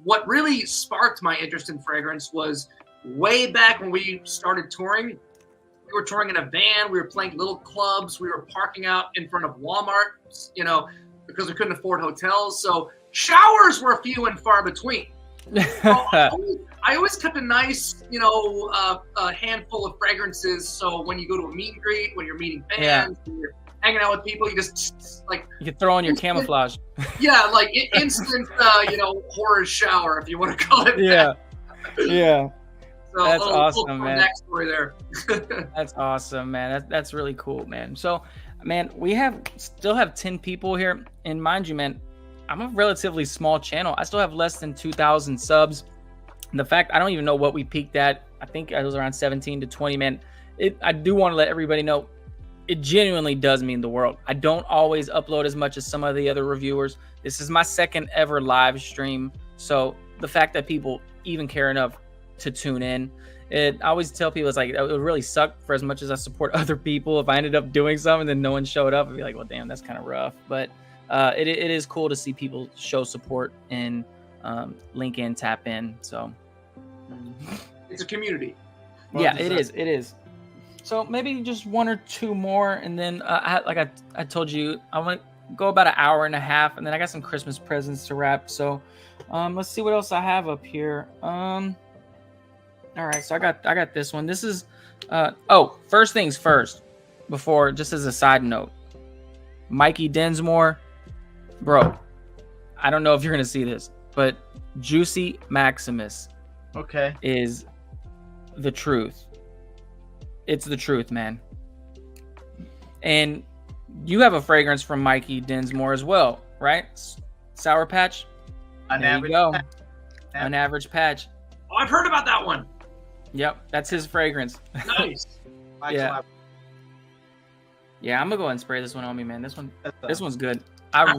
what really sparked my interest in fragrance was way back when we started touring. We were touring in a van. We were playing little clubs. We were parking out in front of Walmart, you know, because we couldn't afford hotels. So showers were few and far between. So I always kept a nice, you know, a handful of fragrances. So when you go to a meet and greet, when you're meeting fans, when you're hanging out with people, you just like you can throw on your camouflage. Yeah, like instant, you know, horror shower, if you want to call it. Yeah, that. Yeah. So That's little awesome, man. Backstory there. That's awesome, man. That's really cool, man. So, man, we still have 10 people here, and mind you, man, I'm a relatively small channel. I still have less than 2,000 subs. And the fact I don't even know what we peaked at. I think it was around 17 to 20, man. I do want to let everybody know it genuinely does mean the world. I don't always upload as much as some of the other reviewers. This is my second ever live stream. So the fact that people even care enough to tune in, I always tell people, it's like, it would really suck for as much as I support other people. If I ended up doing something and then no one showed up, I'd be like, well, damn, that's kind of rough. But it is cool to see people show support and link in, tap in. So it's a community. Yeah, it is. So maybe just one or two more, and then like I told you, I want to go about an hour and a half, and then I got some Christmas presents to wrap. So let's see what else I have up here. All right, so I got this one. This is first things first, before, just as a side note, Mikey Densmore, bro, I don't know if you're gonna see this, but Juicy Maximus is the truth. It's the truth, man. And you have a fragrance from Mikey Densmore as well, right? Sour Patch. There you go. An average patch. Oh, I've heard about that one. Yep, that's his fragrance. Nice. Yeah. Yeah, I'm gonna go ahead and spray this one on me, man. This one's good. I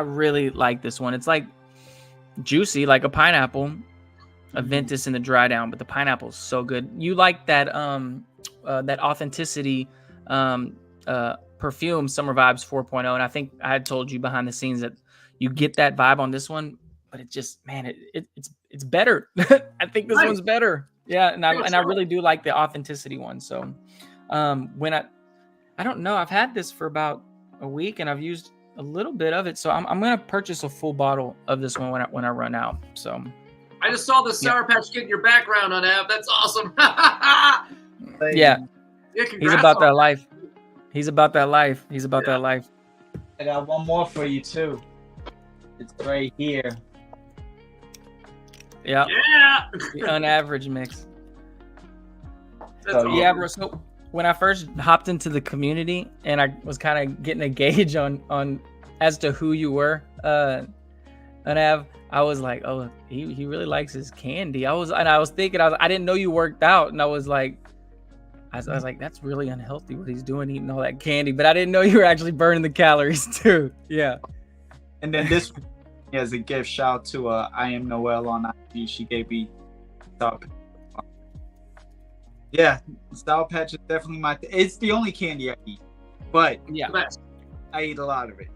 really like this one. It's like juicy, like a pineapple. A Ventus in the dry down, but the pineapple is so good. You like that that authenticity perfume, Summer Vibes 4.0, and I think I had told you behind the scenes that you get that vibe on this one, but it just, man, it's better. I think this one's better. Yeah, and I really do like the authenticity one. So when I don't know, I've had this for about a week, and I've used a little bit of it, so I'm gonna purchase a full bottle of this one when I run out. So I just saw the Sour Patch Kid in your background on Av. That's awesome. yeah, congrats he's about on that life. He's about that life. He's about that life. I got one more for you too. It's right here. Yeah. Yeah. The unaverage mix. That's So, awesome. Yeah, bro. So when I first hopped into the community and I was kind of getting a gauge on as to who you were, Unav, I was like, oh, he really likes his candy. I was thinking, I didn't know you worked out, and I was like, that's really unhealthy what he's doing, eating all that candy. But I didn't know you were actually burning the calories too. Yeah. And then this as a gift, shout out to I am Noel on IG. She gave me Sour Patch. Yeah, Sour Patch is definitely it's the only candy I eat, but Yeah. I eat a lot of it.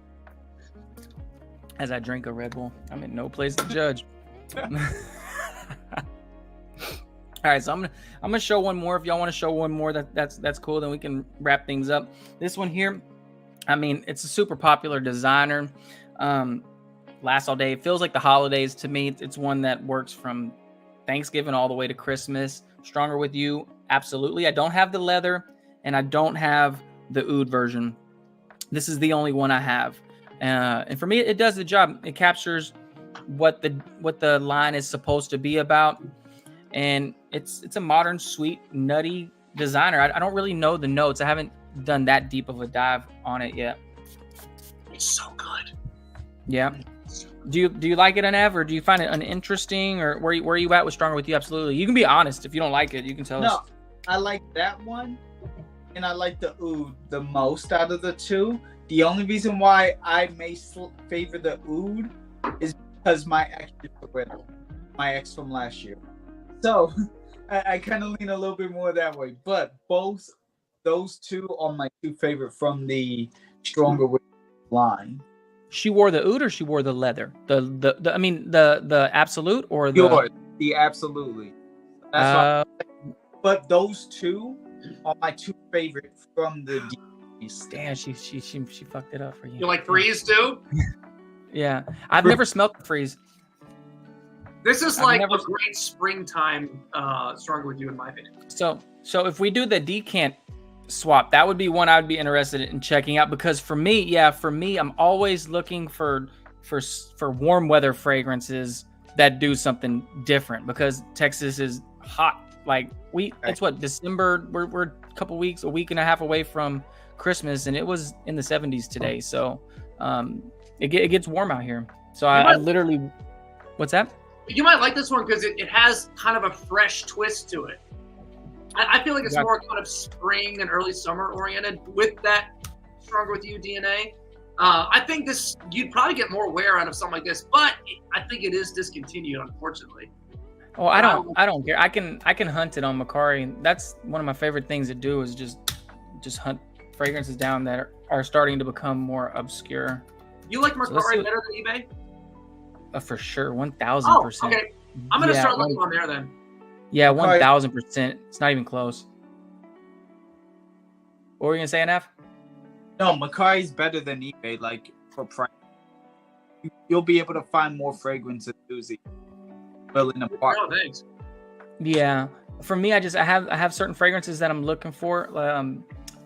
As I drink a Red Bull, I'm in no place to judge. All right, so I'm gonna show one more. If y'all want to show one more, that's cool. Then we can wrap things up. This one here, I mean, it's a super popular designer. Lasts all day. It feels like the holidays to me. It's one that works from Thanksgiving all the way to Christmas. Stronger with You, absolutely. I don't have the leather, and I don't have the oud version. This is the only one I have, and for me, it does the job. It captures what the line is supposed to be about, and it's a modern, sweet, nutty designer. I don't really know the notes. I haven't done that deep of a dive on it yet. It's so good. Yeah. Do you like it, Anav, or do you find it uninteresting, or where are you at with Stronger With You? Absolutely. You can be honest. If you don't like it, you can tell us. No, I like that one, and I like the oud the most out of the two. The only reason why I may favor the oud is because my ex from last year. So I kind of lean a little bit more that way. But both those two are my two favorite from the Stronger With You line. She wore the oud or she wore the leather? The absolute or the absolutely. That's but those two are my two favorite from the DVDs. Damn, she fucked it up for you. You like freeze too? Yeah, I've never smelled the freeze. This is like a great springtime Stronger With You in my opinion. So if we do the decant swap, that would be one I'd be interested in checking out, because for me, I'm always looking for warm weather fragrances that do something different, because Texas is hot. Like it's what, December, we're a week and a half away from Christmas, and it was in the 70s today. So it gets warm out here. So I literally, what's that? You might like this one because it has kind of a fresh twist to it. I feel like it's more kind of spring and early summer oriented with that Stronger With You DNA. I think you'd probably get more wear out of something like this, but I think it is discontinued, unfortunately. Oh, I don't care. I can hunt it on Macari. That's one of my favorite things to do, is just hunt fragrances down that are starting to become more obscure. You like Macari better than eBay? For sure, 1,000%. Oh, okay. I'm gonna start looking on there then. Yeah, 1,000%. It's not even close. What were you gonna say, NF? No, Macari's better than eBay. Like for price, you'll be able to find more fragrances Uzi. Well, in the park. Oh, thanks. Yeah, for me, I have certain fragrances that I'm looking for.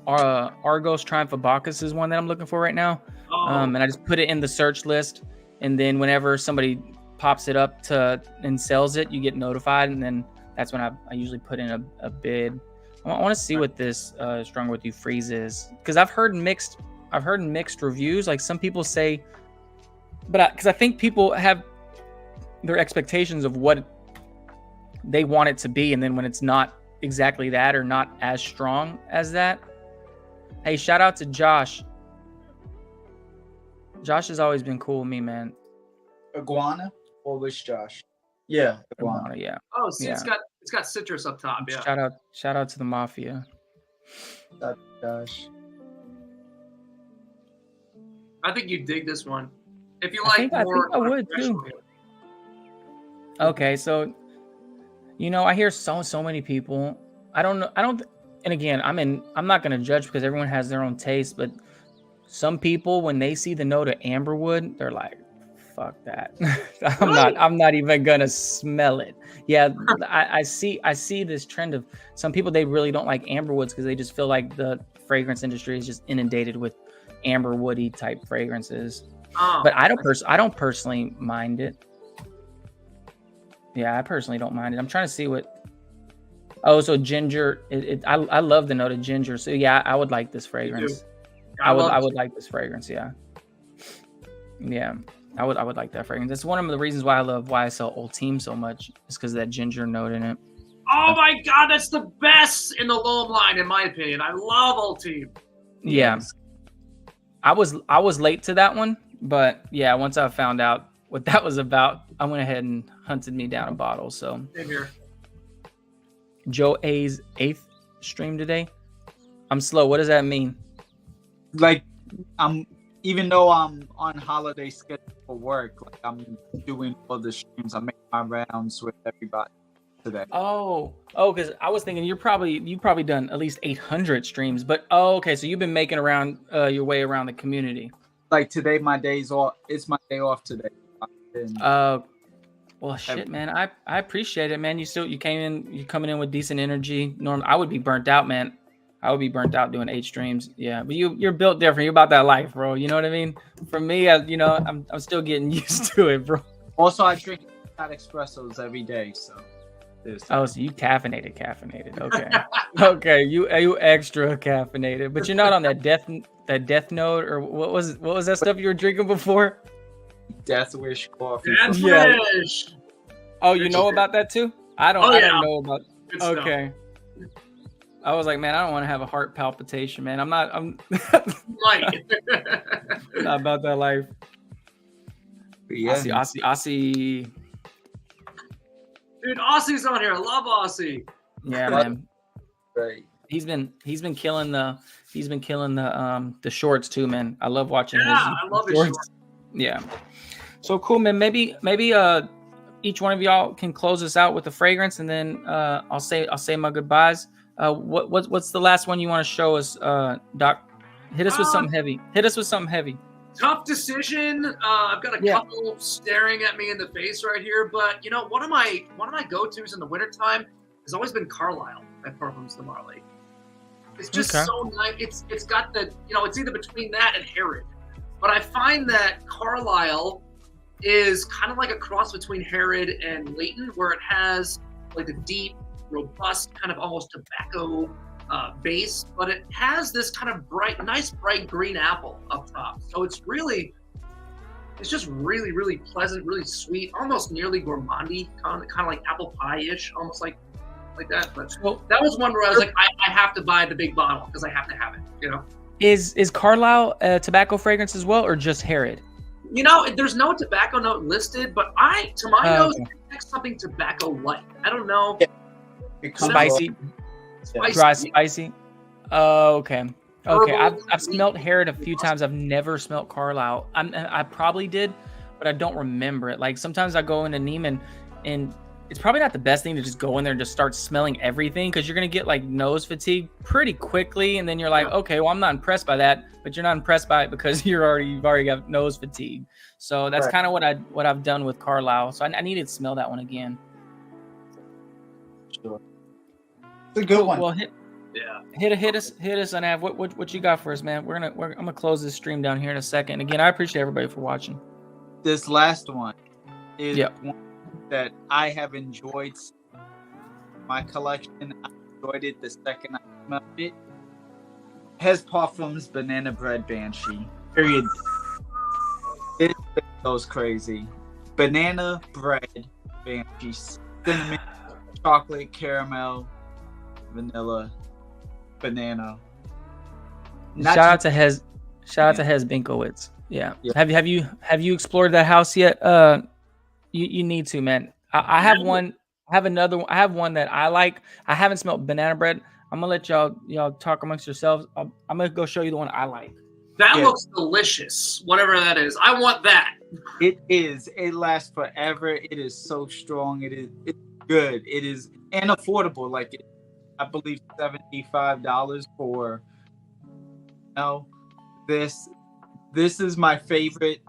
Argos Triumph of Bacchus is one that I'm looking for right now. And I just put it in the search list, and then whenever somebody pops it up and sells it, you get notified, and then that's when I usually put in a bid. I want to see what this Stronger With You freeze is, because I've heard mixed reviews. Like some people say, but because I think people have their expectations of what they want it to be, and then when it's not exactly that or not as strong as that. Hey, shout out to Josh. Josh has always been cool with me, man. Iguana or which Josh? Yeah, Iguana. Yeah. Oh, see, yeah. It's got citrus up top. Yeah. Shout out to the mafia. Josh. I think you dig this one. If you like I more, think I would too. Okay, so I hear so many people. I don't know. And again, I'm not going to judge because everyone has their own taste, but some people when they see the note of amberwood, they're like, "Fuck that! Really? I'm not even gonna smell it." Yeah, I see this trend of some people, they really don't like amberwoods because they just feel like the fragrance industry is just inundated with amberwoody type fragrances. Oh, But I don't personally mind it. Yeah, I personally don't mind it. I'm trying to see what. Oh, so ginger. I love the note of ginger. So yeah, I would like this fragrance. I would like this fragrance. Yeah, yeah. I would like that fragrance. That's one of the reasons why I sell Old Team so much. Is because of that ginger note in it. Oh my God, that's the best in the loam line, in my opinion. I love Old Team. Yeah. I was late to that one, but yeah, once I found out what that was about, I went ahead and hunted me down a bottle. So Same here. Joe A's 8th stream today. I'm slow. What does that mean? Like, even though I'm on holiday schedule for work, like I'm doing all the streams. I make my rounds with everybody today. Oh, because I was thinking you've probably done at least 800 streams. But okay, so you've been making around your way around the community. Like today, my day's off. It's my day off today. Well, shit, man. I appreciate it, man. You coming in with decent energy. I would be burnt out, man. I would be burnt out doing 8 streams. Yeah, but you're built different. You're about that life, bro. You know what I mean? For me, I'm still getting used to it, bro. Also, I drink hot espressos every day, so. Oh, so you caffeinated. Okay, okay. You extra caffeinated, but you're not on that death note, or what was that stuff you were drinking before? Death Wish coffee. Death Wish. Oh, you know about that too? I don't know about. Good stuff. Okay. I was like, man, I don't want to have a heart palpitation, man. I'm Right. not about that life. Yeah. Aussie. Dude, Aussie's on here. I love Aussie. Yeah, man. Right. He's been killing the shorts too, man. I love watching his. I love his shorts. Yeah. So cool, man. Maybe each one of y'all can close us out with a fragrance, and then I'll say my goodbyes. What's the last one you want to show us, Doc? Hit us with something heavy. Tough decision. I've got a couple staring at me in the face right here, but one of my go-tos in the wintertime has always been Carlisle by Parfums de Marly. It's just so nice. It's got the it's either between that and Herod, but I find that Carlisle is kind of like a cross between Herod and Leighton, where it has like a deep, robust, kind of almost tobacco base, but it has this kind of nice bright green apple up top. So it's just really, really pleasant, really sweet, almost nearly gourmandy, kind of like apple pie-ish, almost like that. But that was one where I was like, I have to buy the big bottle because I have to have it. Is Carlisle a tobacco fragrance as well, or just Herod? There's no tobacco note listed, but to my nose, it detects something tobacco-like. I don't know. Spicy. Dry spicy. Oh, okay. I've smelt Herod a few times. I've never smelt Carlisle. I probably did, but I don't remember it. Like sometimes I go into Neiman, and it's probably not the best thing to just go in there and just start smelling everything, because you're gonna get like nose fatigue pretty quickly, and then you're like, okay, well I'm not impressed by that, but you're not impressed by it because you've already got nose fatigue. So that's kind of what I've done with Carlisle. So I needed to smell that one again. Sure. It's a good one. Well, hit us on that. What you got for us, man? I'm gonna close this stream down here in a second. Again, I appreciate everybody for watching. This last one is one that I have enjoyed. My collection, I enjoyed it the second I smelled it. Hez Parfums Banana Bread Banshee. Period. It goes crazy. Banana bread banshee, cinnamon, chocolate, caramel, vanilla, banana. Shout out to Hez Binkowitz. Yeah. Have you explored that house yet? You need to, man. I have one. I have one that I like. I haven't smelled banana bread. I'm gonna let y'all talk amongst yourselves. I'm gonna go show you the one I like. That looks delicious. Whatever that is, I want that. It is. It lasts forever. It is so strong. It's good. It is and affordable. Like I believe $75 for this. This is my favorite,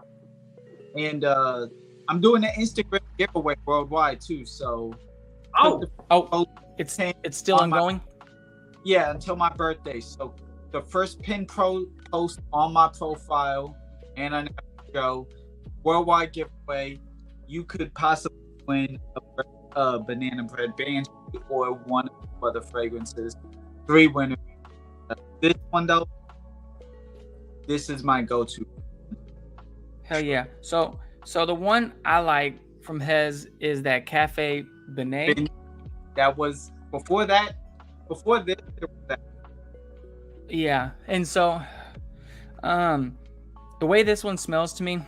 and I'm doing an Instagram giveaway worldwide too. So it's still ongoing. Yeah, until my birthday. So the first post on my profile and on the show, worldwide giveaway. You could possibly win a banana bread band or one of the other fragrances. 3 winners. This one though, this is my go-to. Hell yeah! So the one I like from Hez is that Cafe Benet. That was before that. Before this, there was that. Yeah, and so, the way this one smells to me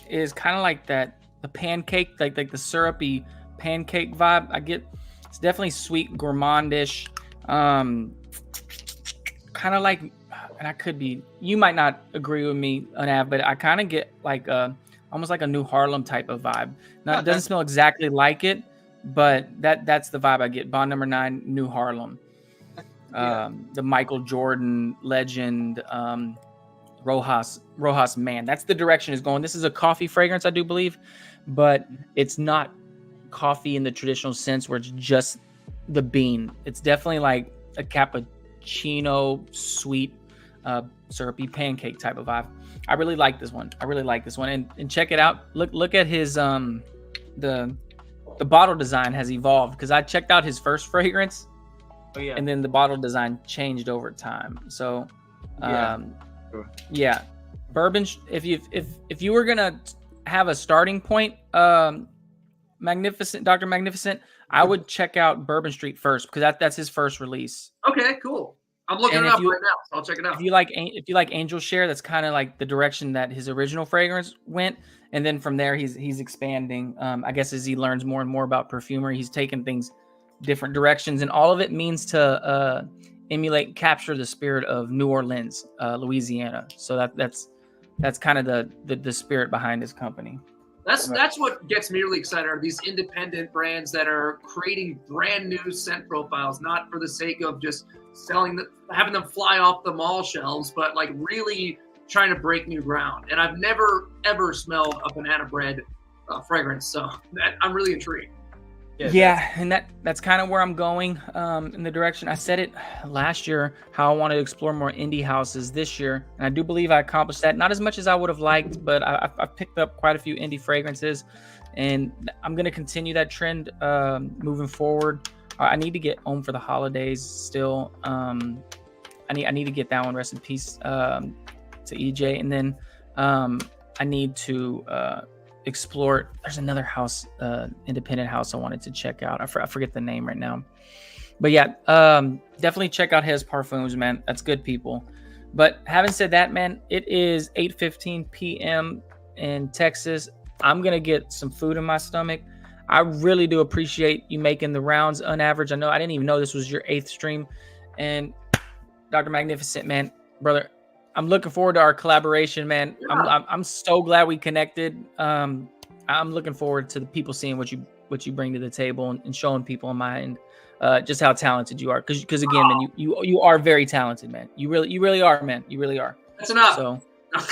is kind of like the pancake, like the syrupy pancake vibe. I get it's definitely sweet, gourmandish, kind of like, and I could be. You might not agree with me, Anav, but I kind of get like almost like a New Harlem type of vibe. Now it doesn't smell exactly like it, but that's the vibe I get. Bond number 9, New Harlem. The Michael Jordan legend, Rojas man. That's the direction it's going. This is a coffee fragrance, I do believe, but it's not coffee in the traditional sense where it's just the bean. It's definitely like a cappuccino, sweet, syrupy pancake type of vibe. I really like this one. And check it out. Look at his the bottle design has evolved because I checked out his first fragrance. Oh, yeah. And then the bottle design changed over time. So, Sure. Yeah, bourbon. If you were gonna have a starting point, Magnificent, Dr. Magnificent, I would check out Bourbon Street first because that's his first release. Okay, cool. I'm looking it up right now, so I'll check it out. If you like Angel Share, that's kind of like the direction that his original fragrance went, and then from there he's expanding. I guess as he learns more and more about perfumery, he's taking things different directions, and all of it means to capture the spirit of New Orleans, Louisiana. So that's kind of the spirit behind his company. That's what gets me really excited, are these independent brands that are creating brand new scent profiles, not for the sake of just having them fly off the mall shelves, but like really trying to break new ground. And I've never ever smelled a banana bread fragrance, so I'm really intrigued. Yeah, and that's kind of where I'm going in the direction. I said it last year how I wanted to explore more indie houses this year, and I do believe I accomplished that. Not as much as I would have liked, but I've picked up quite a few indie fragrances, and I'm going to continue that trend moving forward. I need to get home for the holidays still. I need to get that one. Rest in peace to EJ, and then I need to explore. There's another house, independent house I wanted to check out. I forget the name right now, but yeah, definitely check out his parfums, man. That's good, people. But having said that, man, it is 8:15 p.m. in Texas. I'm gonna get some food in my stomach. I really do appreciate you making the rounds on average. I know I didn't even know this was your 8th stream, and Dr. Magnificent, man, brother, I'm looking forward to our collaboration, man. Yeah. I'm so glad we connected. I'm looking forward to the people seeing what you bring to the table and showing people on my end just how talented you are. Because again, man, you are very talented, man. You really are, man. You really are. That's enough. So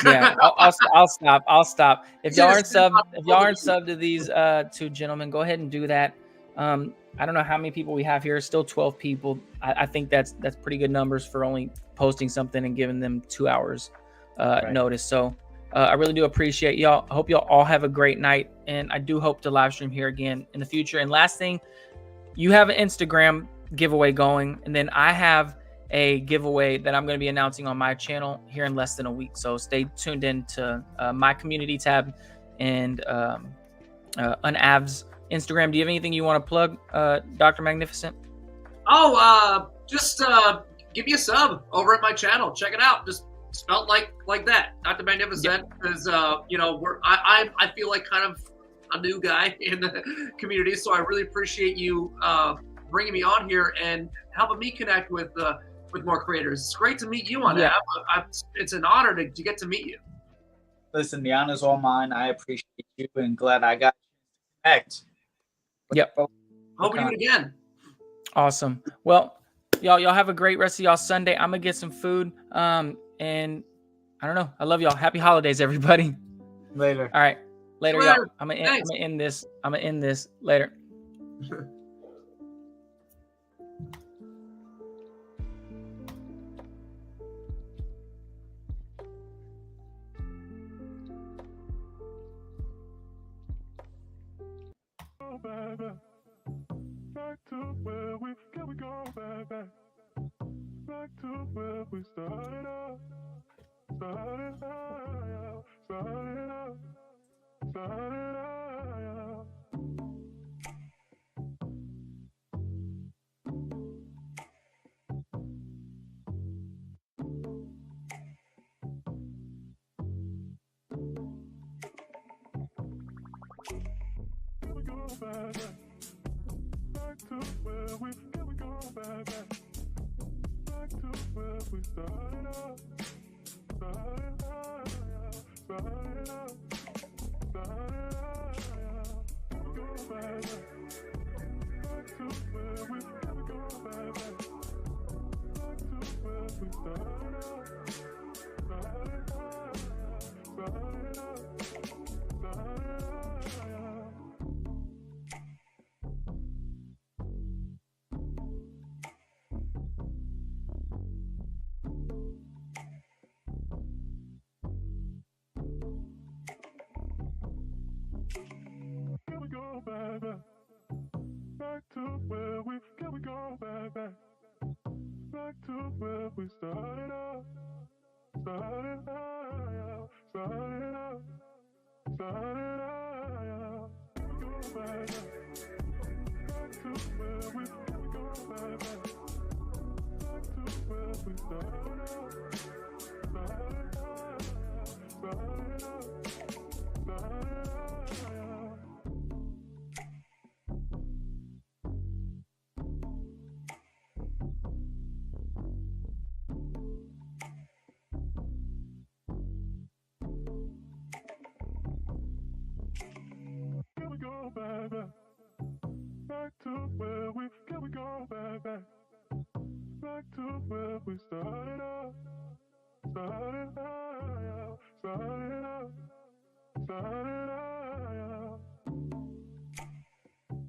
yeah, I'll stop. If y'all aren't subbed to these 2 gentlemen, go ahead and do that. I don't know how many people we have here. Still 12 people. I think that's pretty good numbers for only posting something and giving them 2 hours notice. So I really do appreciate y'all. I hope y'all all have a great night, and I do hope to live stream here again in the future. And last thing, you have an Instagram giveaway going, and then I have a giveaway that I'm going to be announcing on my channel here in less than a week. So stay tuned in to my community tab and Unav's Instagram. Do you have anything you want to plug, Dr. Magnificent? Just give me a sub over at my channel. Check it out. Just spelled like that. Dr. Magnificent is, I feel like kind of a new guy in the community. So I really appreciate you bringing me on here and helping me connect with more creators. It's great to meet you on that. It's an honor to get to meet you. Listen, the honor's all mine. I appreciate you and glad I got to connect. Yep. Hope we do it again. Awesome. Well, y'all have a great rest of y'all Sunday. I'm gonna get some food. And I I don't know. I love y'all. Happy holidays, everybody. Later. All right. Later, Later. y'all. I'm gonna end this. I'm gonna end this later. Back to where we can we go back to where we started out. Started out. Can we go back to where we can we go back to where we started out. Started out. Can we go back to where we can we go back to where we started out. Started out. Can we go back to where we can we go back to where we started out. Started out. Can we go back to where we can we go back to where we started out. Started out. Can we go back to where we can we go back to where we started out. Started out.